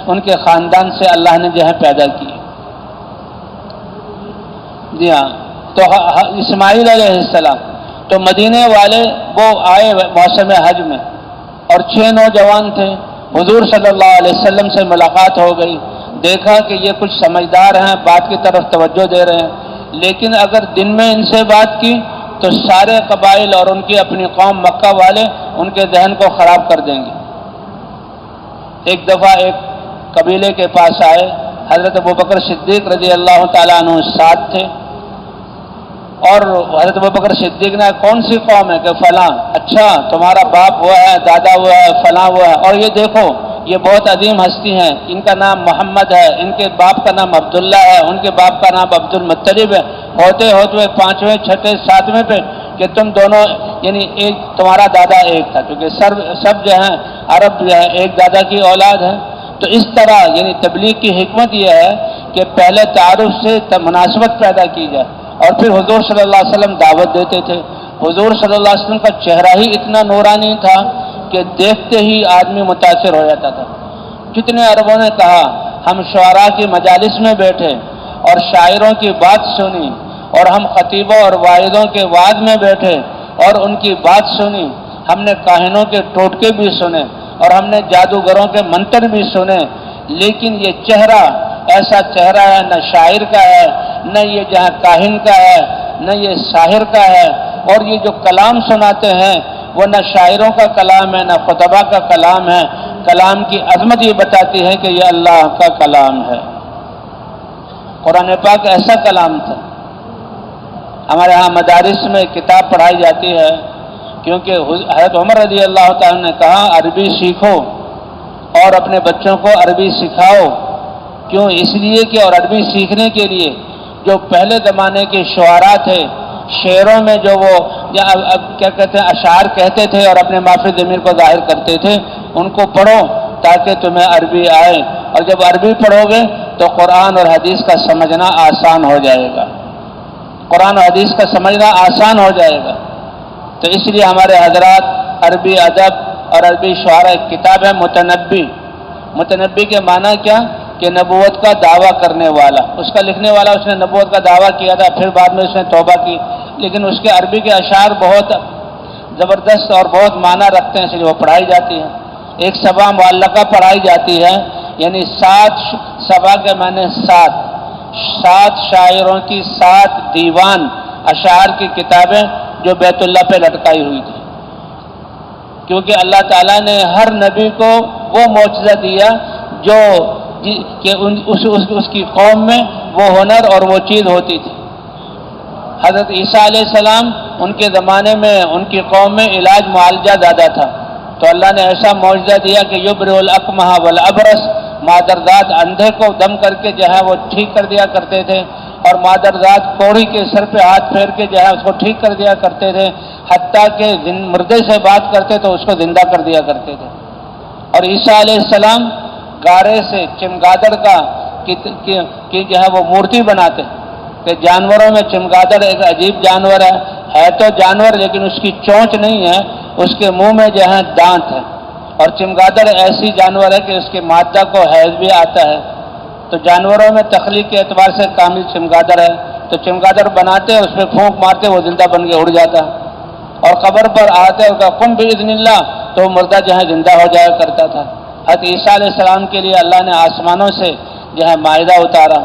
ان کے خاندان سے اللہ نے پیدا کی۔ جی ہاں، تو اسماعیل علیہ السلام، تو مدینے والے وہ آئے موسم حج میں، اور 6 نوجوان تھے۔ حضور صلی اللہ علیہ وسلم سے ملاقات ہو گئی، دیکھا کہ یہ کچھ سمجھدار ہیں، بات کی طرف توجہ دے رہے ہیں، لیکن اگر دن میں ان سے بات کی تو سارے قبائل اور ان کی اپنی قوم مکہ والے ان کے ذہن کو خراب کر دیں گے۔ ایک دفعہ ایک قبیلے کے پاس آئے، حضرت ابوبکر صدیق رضی اللہ تعالیٰ عنہ ساتھ تھے، اور حضرت ابوبکر صدیق نے کون سی قوم ہے کہ فلاں، اچھا تمہارا باپ وہ ہے، دادا وہ ہے، فلاں وہ ہے، اور یہ دیکھو یہ بہت عظیم ہستی ہیں، ان کا نام محمد ہے، ان کے باپ کا نام عبداللہ ہے، ان کے باپ کا نام عبد المطلب ہے، ہوتے 5ویں 6 7ویں پہ کہ تم دونوں یعنی ایک تمہارا دادا ایک تھا، کیونکہ سب جو ہیں عرب جو ہے ایک دادا کی اولاد ہے۔ تو اس طرح یعنی تبلیغ کی حکمت یہ ہے کہ پہلے تعارف سے مناسبت پیدا کی جائے، اور پھر حضور صلی اللہ علیہ وسلم دعوت دیتے تھے۔ حضور صلی اللہ علیہ وسلم کا چہرہ ہی اتنا نورانی تھا کہ دیکھتے ہی آدمی متاثر ہو جاتا تھا۔ کتنے عربوں نے کہا ہم شعراء کی مجالس میں بیٹھے اور شاعروں کی بات سنی، اور ہم خطیبوں اور واعظوں کے وعظ میں بیٹھے اور ان کی بات سنی، ہم نے کاہنوں کے ٹوٹکے بھی سنے اور ہم نے جادوگروں کے منتر بھی سنے، لیکن یہ چہرہ ایسا چہرہ ہے نہ شاعر کا ہے، نہ یہ جہاں کاہن کا ہے، نہ یہ ساحر کا ہے، اور یہ جو کلام سناتے ہیں وہ نہ شاعروں کا کلام ہے نہ خطبہ کا کلام ہے۔ کلام کی عظمت یہ بتاتی ہے کہ یہ اللہ کا کلام ہے۔ قرآن پاک ایسا کلام تھا ہمارے ہاں مدارس میں کتاب پڑھائی جاتی ہے، کیونکہ حضرت عمر رضی اللہ تعالیٰ نے کہا عربی سیکھو اور اپنے بچوں کو عربی سکھاؤ۔ کیوں؟ اس لیے کہ اور عربی سیکھنے کے لیے جو پہلے زمانے کے شعراء تھے، شعروں میں جو وہ کیا کہتے ہیں اشعار کہتے تھے اور اپنے ما فی الضمیر کو ظاہر کرتے تھے، ان کو پڑھو تاکہ تمہیں عربی آئے، اور جب عربی پڑھو گے تو قرآن اور حدیث کا سمجھنا آسان ہو جائے گا، قرآن اور حدیث کا سمجھنا آسان ہو جائے گا۔ تو اس لیے ہمارے حضرات عربی ادب اور عربی شعراء ایک کتاب ہے متنبی۔ متنبی کے معنی کیا؟ کہ نبوت کا دعویٰ کرنے والا۔ اس کا لکھنے والا اس نے نبوت کا دعویٰ کیا تھا، پھر بعد میں اس نے توبہ کی، لیکن اس کے عربی کے اشعار بہت زبردست اور بہت معنی رکھتے ہیں، اس لیے وہ پڑھائی جاتی ہے۔ ایک سبا معلقہ پڑھائی جاتی ہے، یعنی 7 سبا کے معنی 7 شاعروں کی 7 دیوان اشعار کی کتابیں جو بیت اللہ پہ لٹکائی ہوئی تھی، کیونکہ اللہ تعالیٰ نے ہر نبی کو وہ معجزہ دیا جو کہ اس کی قوم میں وہ ہنر اور وہ چیز ہوتی تھی۔ حضرت عیسیٰ علیہ السلام ان کے زمانے میں ان کی قوم میں علاج معالجہ زیادہ تھا، تو اللہ نے ایسا معجزہ دیا کہ یبرئ الاکمہ والابرص، مادرزاد اندھے کو دم کر کے جو ہے وہ ٹھیک کر دیا کرتے تھے، اور مادرزاد کوڑی کے سر پہ ہاتھ پھیر کے جو ہے اس کو ٹھیک کر دیا کرتے تھے، حتیٰ کہ مردے سے بات کرتے تو اس کو زندہ کر دیا کرتے تھے۔ اور عیسیٰ علیہ السلام گارے سے چمگادڑ کا کی جو ہے وہ مورتی بناتے، کہ جانوروں میں چمگادڑ ایک عجیب جانور ہے تو جانور، لیکن اس کی چونچ نہیں ہے، اس کے منہ میں جو ہے دانت ہے، اور چمگادڑ ایسی جانور ہے کہ اس کے مادہ کو حیض بھی آتا ہے، تو جانوروں میں تخلیق کے اعتبار سے کامل چمگادڑ ہے، تو چمگادڑ بناتے اس پہ پھونک مارتے وہ زندہ بن کے اڑ جاتا، اور قبر پر آتے اور قم باذن اللہ تو وہ مردہ جو ہے زندہ ہو جایا کرتا تھا۔ حضرت عیسیٰ علیہ السلام کے لیے اللہ نے آسمانوں سے جو ہے مائدہ اتارا۔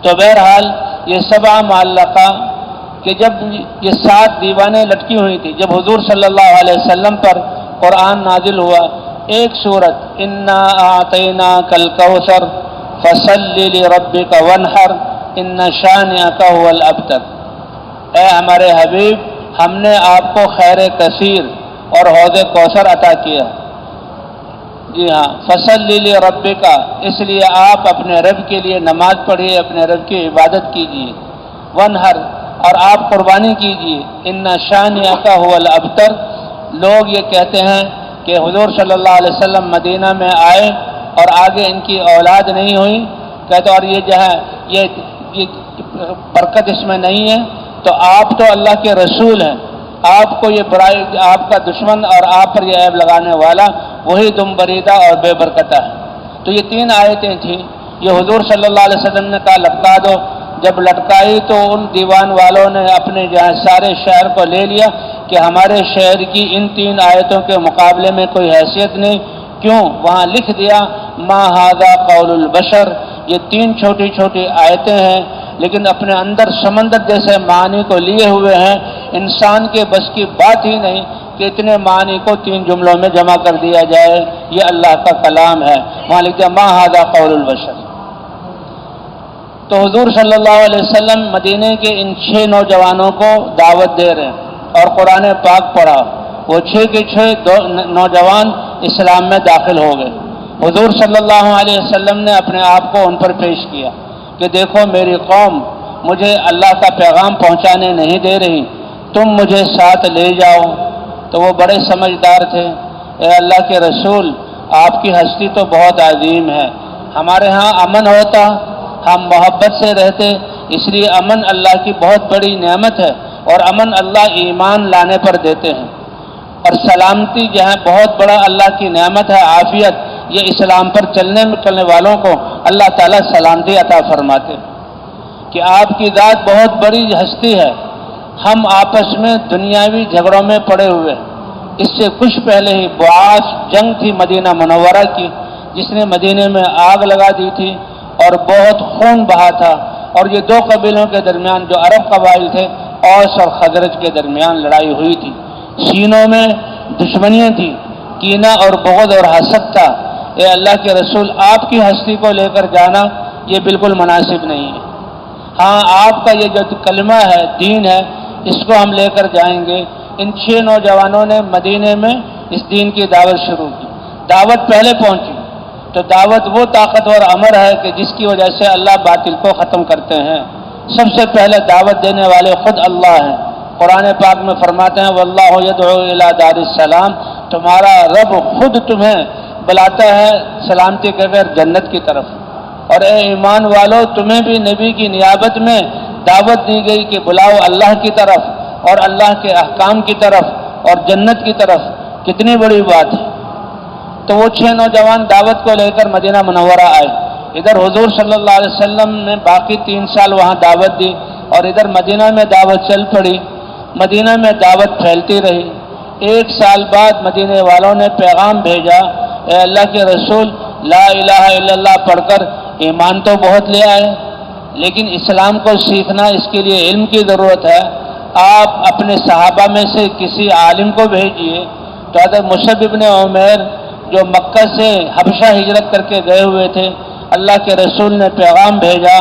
تو بہرحال یہ سبع معلقہ کہ جب یہ 7 دیوانیں لٹکی ہوئی تھی، جب حضور صلی اللہ علیہ وسلم پر قرآن نازل ہوا، ایک سورت انا اعطیناک الکوثر فصل لربک وانحر ان شانئک هو الابتر، اے ہمارے حبیب ہم نے آپ کو خیر کثیر اور حوض کوثر عطا کیا۔ جی ہاں، فصل لربک، اس لیے آپ اپنے رب کے لیے نماز پڑھیے، اپنے رب کی عبادت کیجیے، وانحر اور آپ قربانی کیجیے، ان شانئک هو الابتر۔ لوگ یہ کہتے ہیں کہ حضور صلی اللہ علیہ وسلم مدینہ میں آئے اور آگے ان کی اولاد نہیں ہوئی، کہتے اور یہ جو ہے یہ برکت اس میں نہیں ہے، تو آپ تو اللہ کے رسول ہیں، آپ کو یہ برائی، آپ کا دشمن اور آپ پر یہ عیب لگانے والا وہی دم بریدہ اور بے برکتہ ہے۔ تو یہ 3 آیتیں تھیں، یہ حضور صلی اللہ علیہ وسلم نے کہا لٹکا دو، جب لٹکائی تو ان دیوان والوں نے اپنے جہاں سارے شہر کو لے لیا کہ ہمارے شہر کی ان 3 آیتوں کے مقابلے میں کوئی حیثیت نہیں۔ کیوں؟ وہاں لکھ دیا ما ھذا قول البشر، یہ 3 چھوٹی چھوٹی آیتیں ہیں، لیکن اپنے اندر سمندر جیسے معنی کو لیے ہوئے ہیں، انسان کے بس کی بات ہی نہیں کہ اتنے معنی کو 3 جملوں میں جمع کر دیا جائے، یہ اللہ کا کلام ہے۔ وہاں لکھ دیا ما ھذا قول البشر۔ تو حضور صلی اللہ علیہ وسلم مدینے کے ان 6 نوجوانوں کو دعوت دے رہے ہیں اور قرآن پاک پڑھا، وہ 6 کے 6 نوجوان اسلام میں داخل ہو گئے۔ حضور صلی اللہ علیہ وسلم نے اپنے آپ کو ان پر پیش کیا کہ دیکھو میری قوم مجھے اللہ کا پیغام پہنچانے نہیں دے رہی، تم مجھے ساتھ لے جاؤ۔ تو وہ بڑے سمجھدار تھے، اے اللہ کے رسول آپ کی ہستی تو بہت عظیم ہے، ہمارے ہاں امن ہوتا، ہم محبت سے رہتے، اس لیے امن اللہ کی بہت بڑی نعمت ہے، اور امن اللہ ایمان لانے پر دیتے ہیں، اور سلامتی جو ہے بہت بڑا اللہ کی نعمت ہے، عافیت، یہ اسلام پر چلنے والوں کو اللہ تعالیٰ سلامتی عطا فرماتے کہ آپ کی ذات بہت بڑی ہستی ہے، ہم آپس میں دنیاوی جھگڑوں میں پڑے ہوئے ہیں۔ اس سے کچھ پہلے ہی بعاث جنگ تھی مدینہ منورہ کی، جس نے مدینے میں آگ لگا دی تھی اور بہت خون بہا تھا، اور یہ 2 قبیلوں کے درمیان جو عرب قبائل تھے، اوس اور خزرج کے درمیان لڑائی ہوئی تھی، سینوں میں دشمنیاں تھیں، کینہ اور بغض اور حسد تھا۔ اے اللہ کے رسول آپ کی ہستی کو لے کر جانا یہ بالکل مناسب نہیں ہے، ہاں آپ کا یہ جو کلمہ ہے، دین ہے، اس کو ہم لے کر جائیں گے۔ ان 6 نوجوانوں نے مدینے میں اس دین کی دعوت شروع کی۔ دعوت پہلے پہنچی تو دعوت وہ طاقتور امر ہے کہ جس کی وجہ سے اللہ باطل کو ختم کرتے ہیں۔ سب سے پہلے دعوت دینے والے خود اللہ ہیں۔ قرآن پاک میں فرماتے ہیں واللہ یدعو الی دار السلام، تمہارا رب خود تمہیں بلاتا ہے سلامتی کے بغیر جنت کی طرف۔ اور اے ایمان والو، تمہیں بھی نبی کی نیابت میں دعوت دی گئی کہ بلاؤ اللہ کی طرف اور اللہ کے احکام کی طرف اور جنت کی طرف۔ کتنی بڑی بات ہے۔ تو وہ 6 نوجوان دعوت کو لے کر مدینہ منورہ آئے۔ ادھر حضور صلی اللہ علیہ وسلم نے باقی 3 سال وہاں دعوت دی اور ادھر مدینہ میں دعوت چل پڑی۔ مدینہ میں دعوت پھیلتی رہی۔ 1 سال بعد مدینے والوں نے پیغام بھیجا، اے اللہ کے رسول، لا الہ الا اللہ پڑھ کر ایمان تو بہت لے آئے، لیکن اسلام کو سیکھنا، اس کے لیے علم کی ضرورت ہے۔ آپ اپنے صحابہ میں سے کسی عالم کو بھیجیے۔ تو حضرت مصعب بن عمیر جو مکہ سے حبشہ ہجرت کر کے گئے ہوئے تھے، اللہ کے رسول نے پیغام بھیجا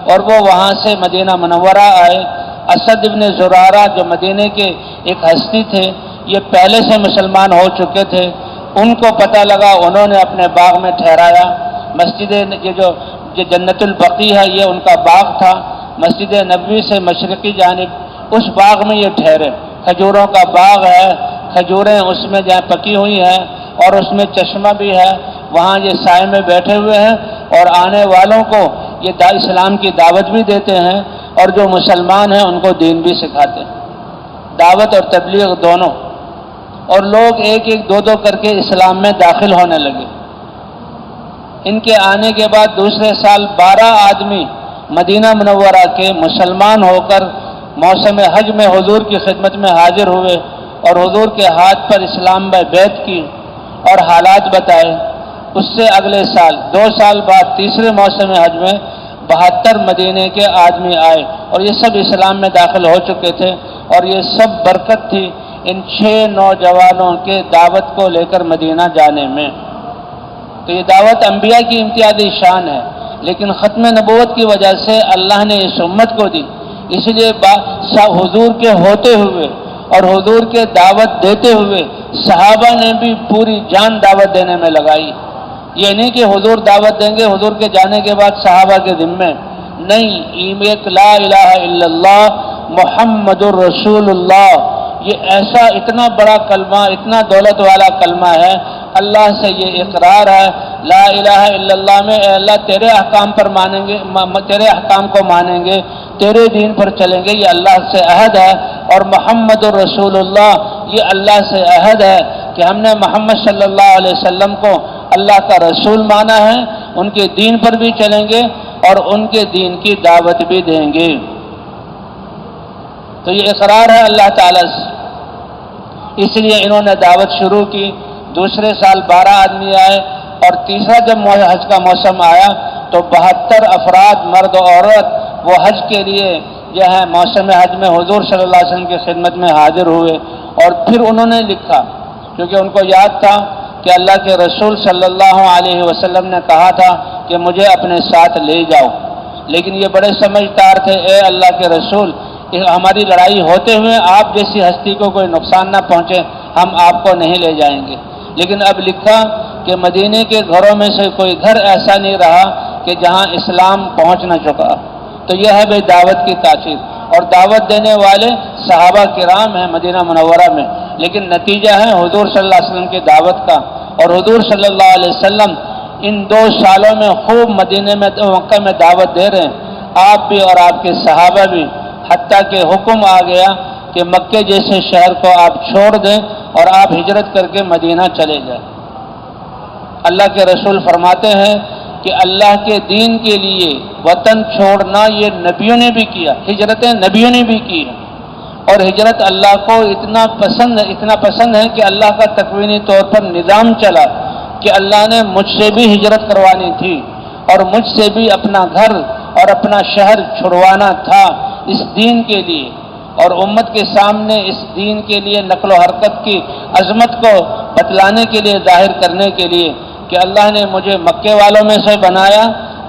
اور وہ وہاں سے مدینہ منورہ آئے۔ اسد بن زرارہ جو مدینے کے ایک ہستی تھے، یہ پہلے سے مسلمان ہو چکے تھے، ان کو پتہ لگا، انہوں نے اپنے باغ میں ٹھہرایا۔ مسجد یہ جو جنت البقیع ہے، یہ ان کا باغ تھا، مسجد نبوی سے مشرقی جانب، اس باغ میں یہ ٹھہرے۔ کھجوروں کا باغ ہے، کھجوریں اس میں جہاں پکی ہوئی ہیں اور اس میں چشمہ بھی ہے، وہاں یہ سائے میں بیٹھے ہوئے ہیں اور آنے والوں کو یہ اسلام کی دعوت بھی دیتے ہیں اور جو مسلمان ہیں ان کو دین بھی سکھاتے ہیں، دعوت اور تبلیغ دونوں۔ اور لوگ 1-2 کر کے اسلام میں داخل ہونے لگے۔ ان کے آنے کے بعد دوسرے سال 12 آدمی مدینہ منورہ کے مسلمان ہو کر موسم حج میں حضور کی خدمت میں حاضر ہوئے اور حضور کے ہاتھ پر اسلام میں بیعت کی اور حالات بتائے۔ اس سے اگلے سال 2 سال بعد تیسرے موسم حج میں 72 مدینے کے آدمی آئے اور یہ سب اسلام میں داخل ہو چکے تھے، اور یہ سب برکت تھی ان 6 نوجوانوں کے دعوت کو لے کر مدینہ جانے میں۔ تو یہ دعوت انبیاء کی امتیازی شان ہے، لیکن ختم نبوت کی وجہ سے اللہ نے اس امت کو دی، اس لیے حضور کے ہوتے ہوئے اور حضور کے دعوت دیتے ہوئے صحابہ نے بھی پوری جان دعوت دینے میں لگائی۔ یہ نہیں کہ حضور دعوت دیں گے، حضور کے جانے کے بعد صحابہ کے ذمے نہیں، ایک لا الہ الا اللہ محمد الرسول اللہ، یہ ایسا اتنا بڑا کلمہ، اتنا دولت والا کلمہ ہے، اللہ سے یہ اقرار ہے لا الہ الا اللہ میں، اے اللہ تیرے احکام پر مانیں گے، تیرے احکام کو مانیں گے، تیرے دین پر چلیں گے، یہ اللہ سے عہد ہے۔ اور محمد الرسول اللہ، یہ اللہ سے عہد ہے کہ ہم نے محمد صلی اللہ علیہ وسلم کو اللہ کا رسول مانا ہے، ان کے دین پر بھی چلیں گے اور ان کے دین کی دعوت بھی دیں گے۔ تو یہ اقرار ہے اللہ تعالیٰ سے، اس لیے انہوں نے دعوت شروع کی۔ دوسرے سال 12 آدمی آئے اور تیسرا جب حج کا موسم آیا تو 72 افراد مرد و عورت وہ حج کے لیے جو ہے موسم حج میں حضور صلی اللہ علیہ وسلم کی خدمت میں حاضر ہوئے۔ اور پھر انہوں نے لکھا، کیونکہ ان کو یاد تھا کہ اللہ کے رسول صلی اللہ علیہ وسلم نے کہا تھا کہ مجھے اپنے ساتھ لے جاؤ، لیکن یہ بڑے سمجھدار تھے، اے اللہ کے رسول ہماری لڑائی ہوتے ہوئے آپ جیسی ہستی کو کوئی نقصان نہ پہنچے، ہم آپ کو نہیں لے جائیں گے۔ لیکن اب لکھا کہ مدینے کے گھروں میں سے کوئی گھر ایسا نہیں رہا کہ جہاں اسلام پہنچ نہ چکا۔ تو یہ ہے بھائی دعوت کی تاثیر، اور دعوت دینے والے صحابہ کرام ہیں مدینہ منورہ میں، لیکن نتیجہ ہے حضور صلی اللہ علیہ وسلم کی دعوت کا۔ اور حضور صلی اللہ علیہ وسلم ان 2 سالوں میں خوب مدینے میں مکہ میں دعوت دے رہے ہیں، آپ بھی اور آپ کے صحابہ بھی، حتیٰ کہ حکم آ گیا کہ مکے جیسے شہر کو آپ چھوڑ دیں اور آپ ہجرت کر کے مدینہ چلے جائیں۔ اللہ کے رسول فرماتے ہیں کہ اللہ کے دین کے لیے وطن چھوڑنا یہ نبیوں نے بھی کیا، ہجرتیں نبیوں نے بھی کی ہیں، اور ہجرت اللہ کو اتنا پسند ہے کہ اللہ کا تکوینی طور پر نظام چلا کہ اللہ نے مجھ سے بھی ہجرت کروانی تھی اور مجھ سے بھی اپنا گھر اور اپنا شہر چھڑوانا تھا اس دین کے لیے، اور امت کے سامنے اس دین کے لیے نقل و حرکت کی عظمت کو بتلانے کے لیے، ظاہر کرنے کے لیے کہ اللہ نے مجھے مکے والوں میں سے بنایا،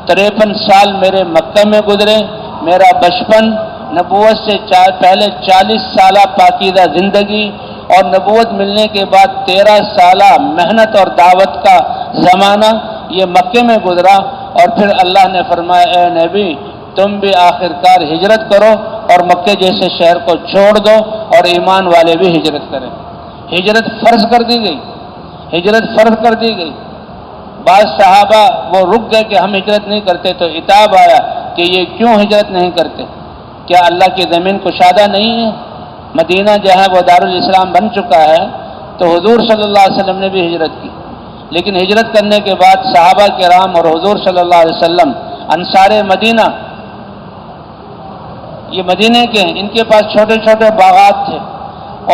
53 سال میرے مکہ میں گزرے، میرا بچپن، نبوت سے پہلے 40 سالہ پاکیزہ زندگی اور نبوت ملنے کے بعد 13 سالہ محنت اور دعوت کا زمانہ یہ مکے میں گزرا، اور پھر اللہ نے فرمایا اے نبی تم بھی آخرکار ہجرت کرو اور مکے جیسے شہر کو چھوڑ دو اور ایمان والے بھی ہجرت کریں۔ ہجرت فرض کر دی گئی، ہجرت فرض کر دی گئی۔ بعض صحابہ وہ رک گئے کہ ہم ہجرت نہیں کرتے، تو عتاب آیا کہ یہ کیوں ہجرت نہیں کرتے؟ کیا اللہ کی زمین کشادہ نہیں ہے؟ مدینہ جو ہے وہ دارالاسلام بن چکا ہے، تو حضور صلی اللہ علیہ وسلم نے بھی ہجرت کی، لیکن ہجرت کرنے کے بعد صحابہ کرام اور حضور صلی اللہ علیہ وسلم انصار مدینہ، یہ مدینے کے ہیں، ان کے پاس چھوٹے چھوٹے باغات تھے،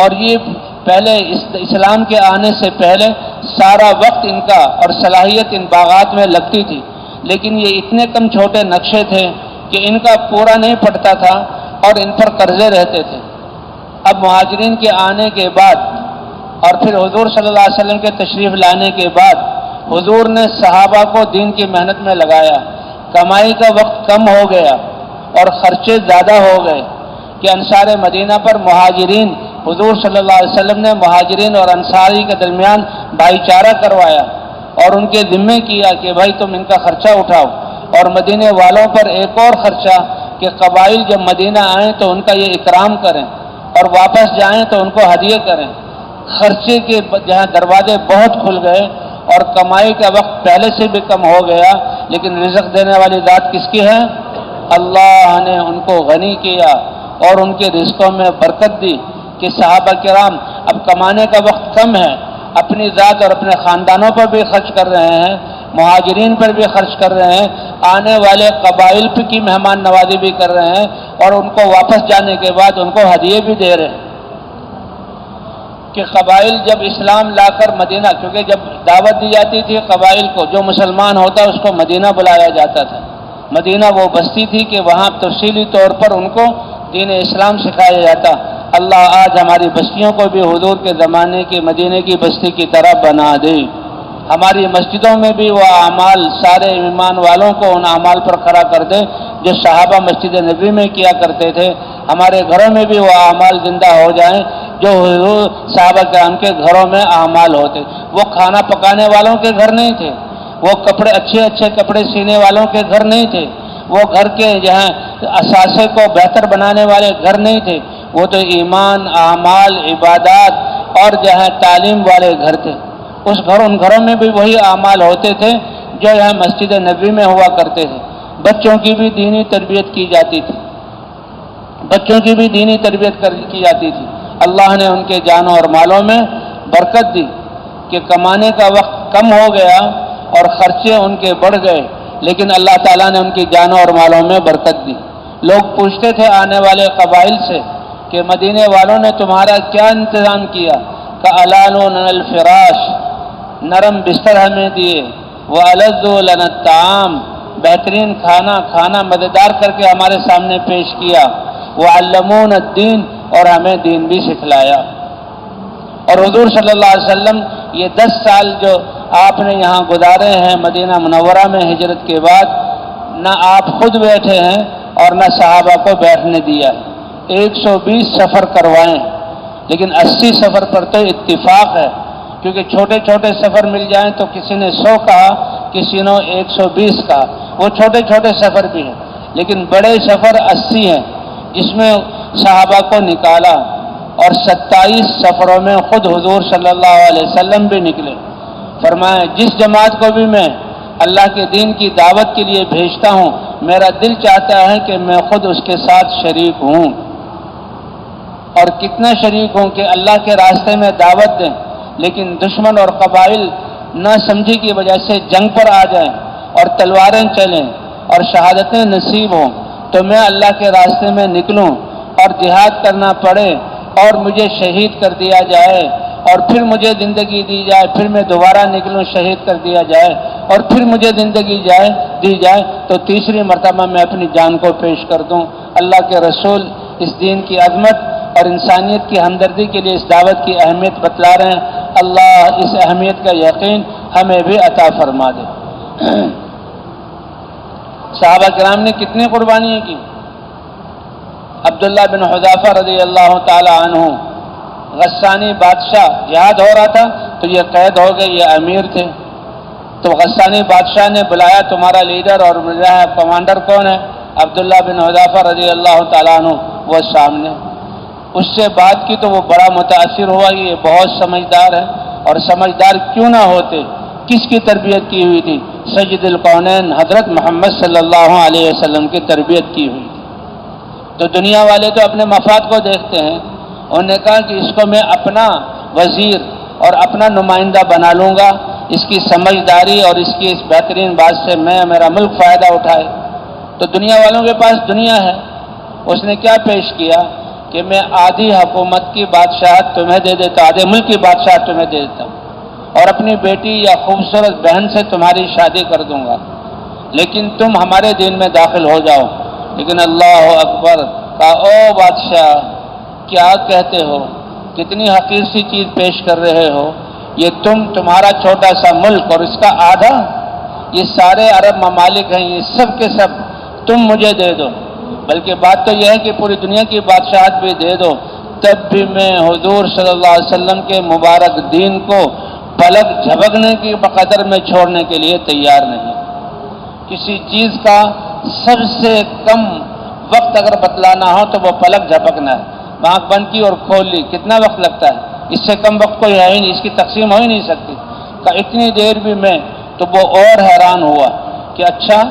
اور یہ پہلے اسلام کے آنے سے پہلے سارا وقت ان کا اور صلاحیت ان باغات میں لگتی تھی، لیکن یہ اتنے کم چھوٹے نقشے تھے کہ ان کا پورا نہیں پڑتا تھا اور ان پر قرضے رہتے تھے۔ اب مہاجرین کے آنے کے بعد اور پھر حضور صلی اللہ علیہ وسلم کے تشریف لانے کے بعد حضور نے صحابہ کو دین کی محنت میں لگایا، کمائی کا وقت کم ہو گیا اور خرچے زیادہ ہو گئے کہ انصار مدینہ پر مہاجرین، حضور صلی اللہ علیہ وسلم نے مہاجرین اور انصاری کے درمیان بھائی چارہ کروایا اور ان کے ذمے کیا کہ بھائی تم ان کا خرچہ اٹھاؤ، اور مدینے والوں پر ایک اور خرچہ کہ قبائل جب مدینہ آئیں تو ان کا یہ اکرام کریں اور واپس جائیں تو ان کو ہدیے کریں۔ خرچے کے جہاں دروازے بہت کھل گئے اور کمائی کا وقت پہلے سے بھی کم ہو گیا، لیکن رزق دینے والی ذات کس کی ہے؟ اللہ نے ان کو غنی کیا اور ان کے رزقوں میں برکت دی کہ صحابہ کرام اب کمانے کا وقت کم ہے، اپنی ذات اور اپنے خاندانوں پر بھی خرچ کر رہے ہیں، مہاجرین پر بھی خرچ کر رہے ہیں، آنے والے قبائل کی مہمان نوازی بھی کر رہے ہیں، اور ان کو واپس جانے کے بعد ان کو ہدیے بھی دے رہے ہیں کہ قبائل جب اسلام لا کر مدینہ، کیونکہ جب دعوت دی جاتی تھی قبائل کو، جو مسلمان ہوتا اس کو مدینہ بلایا جاتا تھا۔ مدینہ وہ بستی تھی کہ وہاں تفصیلی طور پر ان کو دین اسلام سکھایا جاتا۔ اللہ آج ہماری بستیوں کو بھی حضور کے زمانے کی مدینے کی بستی کی طرح بنا دے، ہماری مسجدوں میں بھی وہ اعمال سارے ایمان والوں کو ان اعمال پر کھڑا کر دے جو صحابہ مسجد نبی میں کیا کرتے تھے، ہمارے گھروں میں بھی وہ اعمال زندہ ہو جائیں جو حضور صحابہ کرام کے گھروں میں اعمال ہوتے۔ وہ کھانا پکانے والوں کے گھر نہیں تھے، وہ کپڑے اچھے کپڑے سینے والوں کے گھر نہیں تھے، وہ گھر کے جہاں اثاثے کو بہتر بنانے والے گھر نہیں تھے، وہ تو ایمان، اعمال، عبادات اور جہاں تعلیم والے گھر تھے۔ ان گھروں میں بھی وہی اعمال ہوتے تھے جو یہاں مسجد نبوی میں ہوا کرتے تھے۔ بچوں کی بھی دینی تربیت کی جاتی تھی، بچوں کی بھی دینی تربیت کی جاتی تھی۔ اللہ نے ان کے جانوں اور مالوں میں برکت دی کہ کمانے کا وقت کم ہو گیا اور خرچے ان کے بڑھ گئے، لیکن اللہ تعالیٰ نے ان کی جانوں اور مالوں میں برکت دی۔ لوگ پوچھتے تھے آنے والے قبائل سے کہ مدینے والوں نے تمہارا کیا انتظام کیا؟ کَأَلَانُوا لَنَا الْفِرَاشَ، نرم بستر ہمیں دیے، وَأَلَذُّوا لَنَا الطَّعَامَ، بہترین کھانا مزیدار کر کے ہمارے سامنے پیش کیا، وَعَلَّمُونَ الدِّينَ، اور ہمیں دین بھی سکھلایا۔ اور حضور صلی اللہ علیہ وسلم یہ 10 سال جو آپ نے یہاں گزارے ہیں مدینہ منورہ میں ہجرت کے بعد، نہ آپ خود بیٹھے ہیں اور نہ صحابہ کو بیٹھنے دیا۔ 120 سفر کروائے، لیکن 80 سفر پر تو اتفاق ہے، کیونکہ چھوٹے چھوٹے سفر مل جائیں تو کسی نے 100 کہا، کسی نے 120 کہا، وہ چھوٹے چھوٹے سفر بھی ہیں، لیکن بڑے سفر 80 ہیں جس میں صحابہ کو نکالا، اور 27 سفروں میں خود حضور صلی اللہ علیہ وسلم بھی نکلے۔ فرمایا جس جماعت کو بھی میں اللہ کے دین کی دعوت کے لیے بھیجتا ہوں، میرا دل چاہتا ہے کہ میں خود اس کے ساتھ شریک ہوں، اور کتنا شریک ہوں کہ اللہ کے راستے میں دعوت دیں، لیکن دشمن اور قبائل نہ سمجھی کی وجہ سے جنگ پر آ جائیں اور تلواریں چلیں اور شہادتیں نصیب ہوں، تو میں اللہ کے راستے میں نکلوں اور جہاد کرنا پڑے اور مجھے شہید کر دیا جائے، اور پھر مجھے زندگی دی جائے، پھر میں دوبارہ نکلوں، شہید کر دیا جائے، اور پھر مجھے زندگی دی جائے تو تیسری مرتبہ میں اپنی جان کو پیش کر دوں۔ اللہ کے رسول اس دین کی عظمت اور انسانیت کی ہمدردی کے لیے اس دعوت کی اہمیت بتلا رہے ہیں۔ اللہ اس اہمیت کا یقین ہمیں بھی عطا فرما دے۔ صحابہ کرام نے کتنی قربانیاں کی، عبداللہ بن حذافہ رضی اللہ تعالی عنہ غسانی بادشاہ جہاد ہو رہا تھا تو یہ قید ہو گئے، یہ امیر تھے، تو غسانی بادشاہ نے بلایا تمہارا لیڈر اور کمانڈر کون ہے؟ عبداللہ بن حذافہ رضی اللہ تعالیٰ عنہ، وہ سامنے اس سے بات کی تو وہ بڑا متاثر ہوا کہ یہ بہت سمجھدار ہے، اور سمجھدار کیوں نہ ہوتے، کس کی تربیت کی ہوئی تھی؟ سید الکونین حضرت محمد صلی اللہ علیہ وسلم کی تربیت کی ہوئی تھی۔ تو دنیا والے تو اپنے مفاد کو دیکھتے ہیں، انہوں نے کہا کہ اس کو میں اپنا وزیر اور اپنا نمائندہ بنا لوں گا، اس کی سمجھداری اور اس کی اس بہترین بات سے میرا ملک فائدہ اٹھائے۔ تو دنیا والوں کے پاس دنیا ہے، اس نے کیا پیش کیا کہ میں آدھی حکومت کی بادشاہت تمہیں دے دیتا، آدھے ملک کی بادشاہت تمہیں دے دیتا ہوں، اور اپنی بیٹی یا خوبصورت بہن سے تمہاری شادی کر دوں گا، لیکن تم ہمارے دین میں داخل ہو جاؤ۔ لیکن اللہ اکبر کہا، او بادشاہ کیا کہتے ہو، کتنی حقیر سی چیز پیش کر رہے ہو، یہ تمہارا چھوٹا سا ملک اور اس کا آدھا، یہ سارے عرب ممالک ہیں، یہ سب کے سب تم مجھے دے دو، بلکہ بات تو یہ ہے کہ پوری دنیا کی بادشاہت بھی دے دو، تب بھی میں حضور صلی اللہ علیہ وسلم کے مبارک دین کو پلک جھپکنے کی بقدر میں چھوڑنے کے لیے تیار نہیں۔ کسی چیز کا سب سے کم وقت اگر بتلانا ہو تو وہ پلک جھپکنا ہے، آنکھ بند کی اور کھول لی، کتنا وقت لگتا ہے؟ اس سے کم وقت کوئی ہے ہی نہیں، اس کی تقسیم ہو ہی نہیں سکتی، کہ اتنی دیر بھی میں، تو وہ اور حیران ہوا کہ اچھا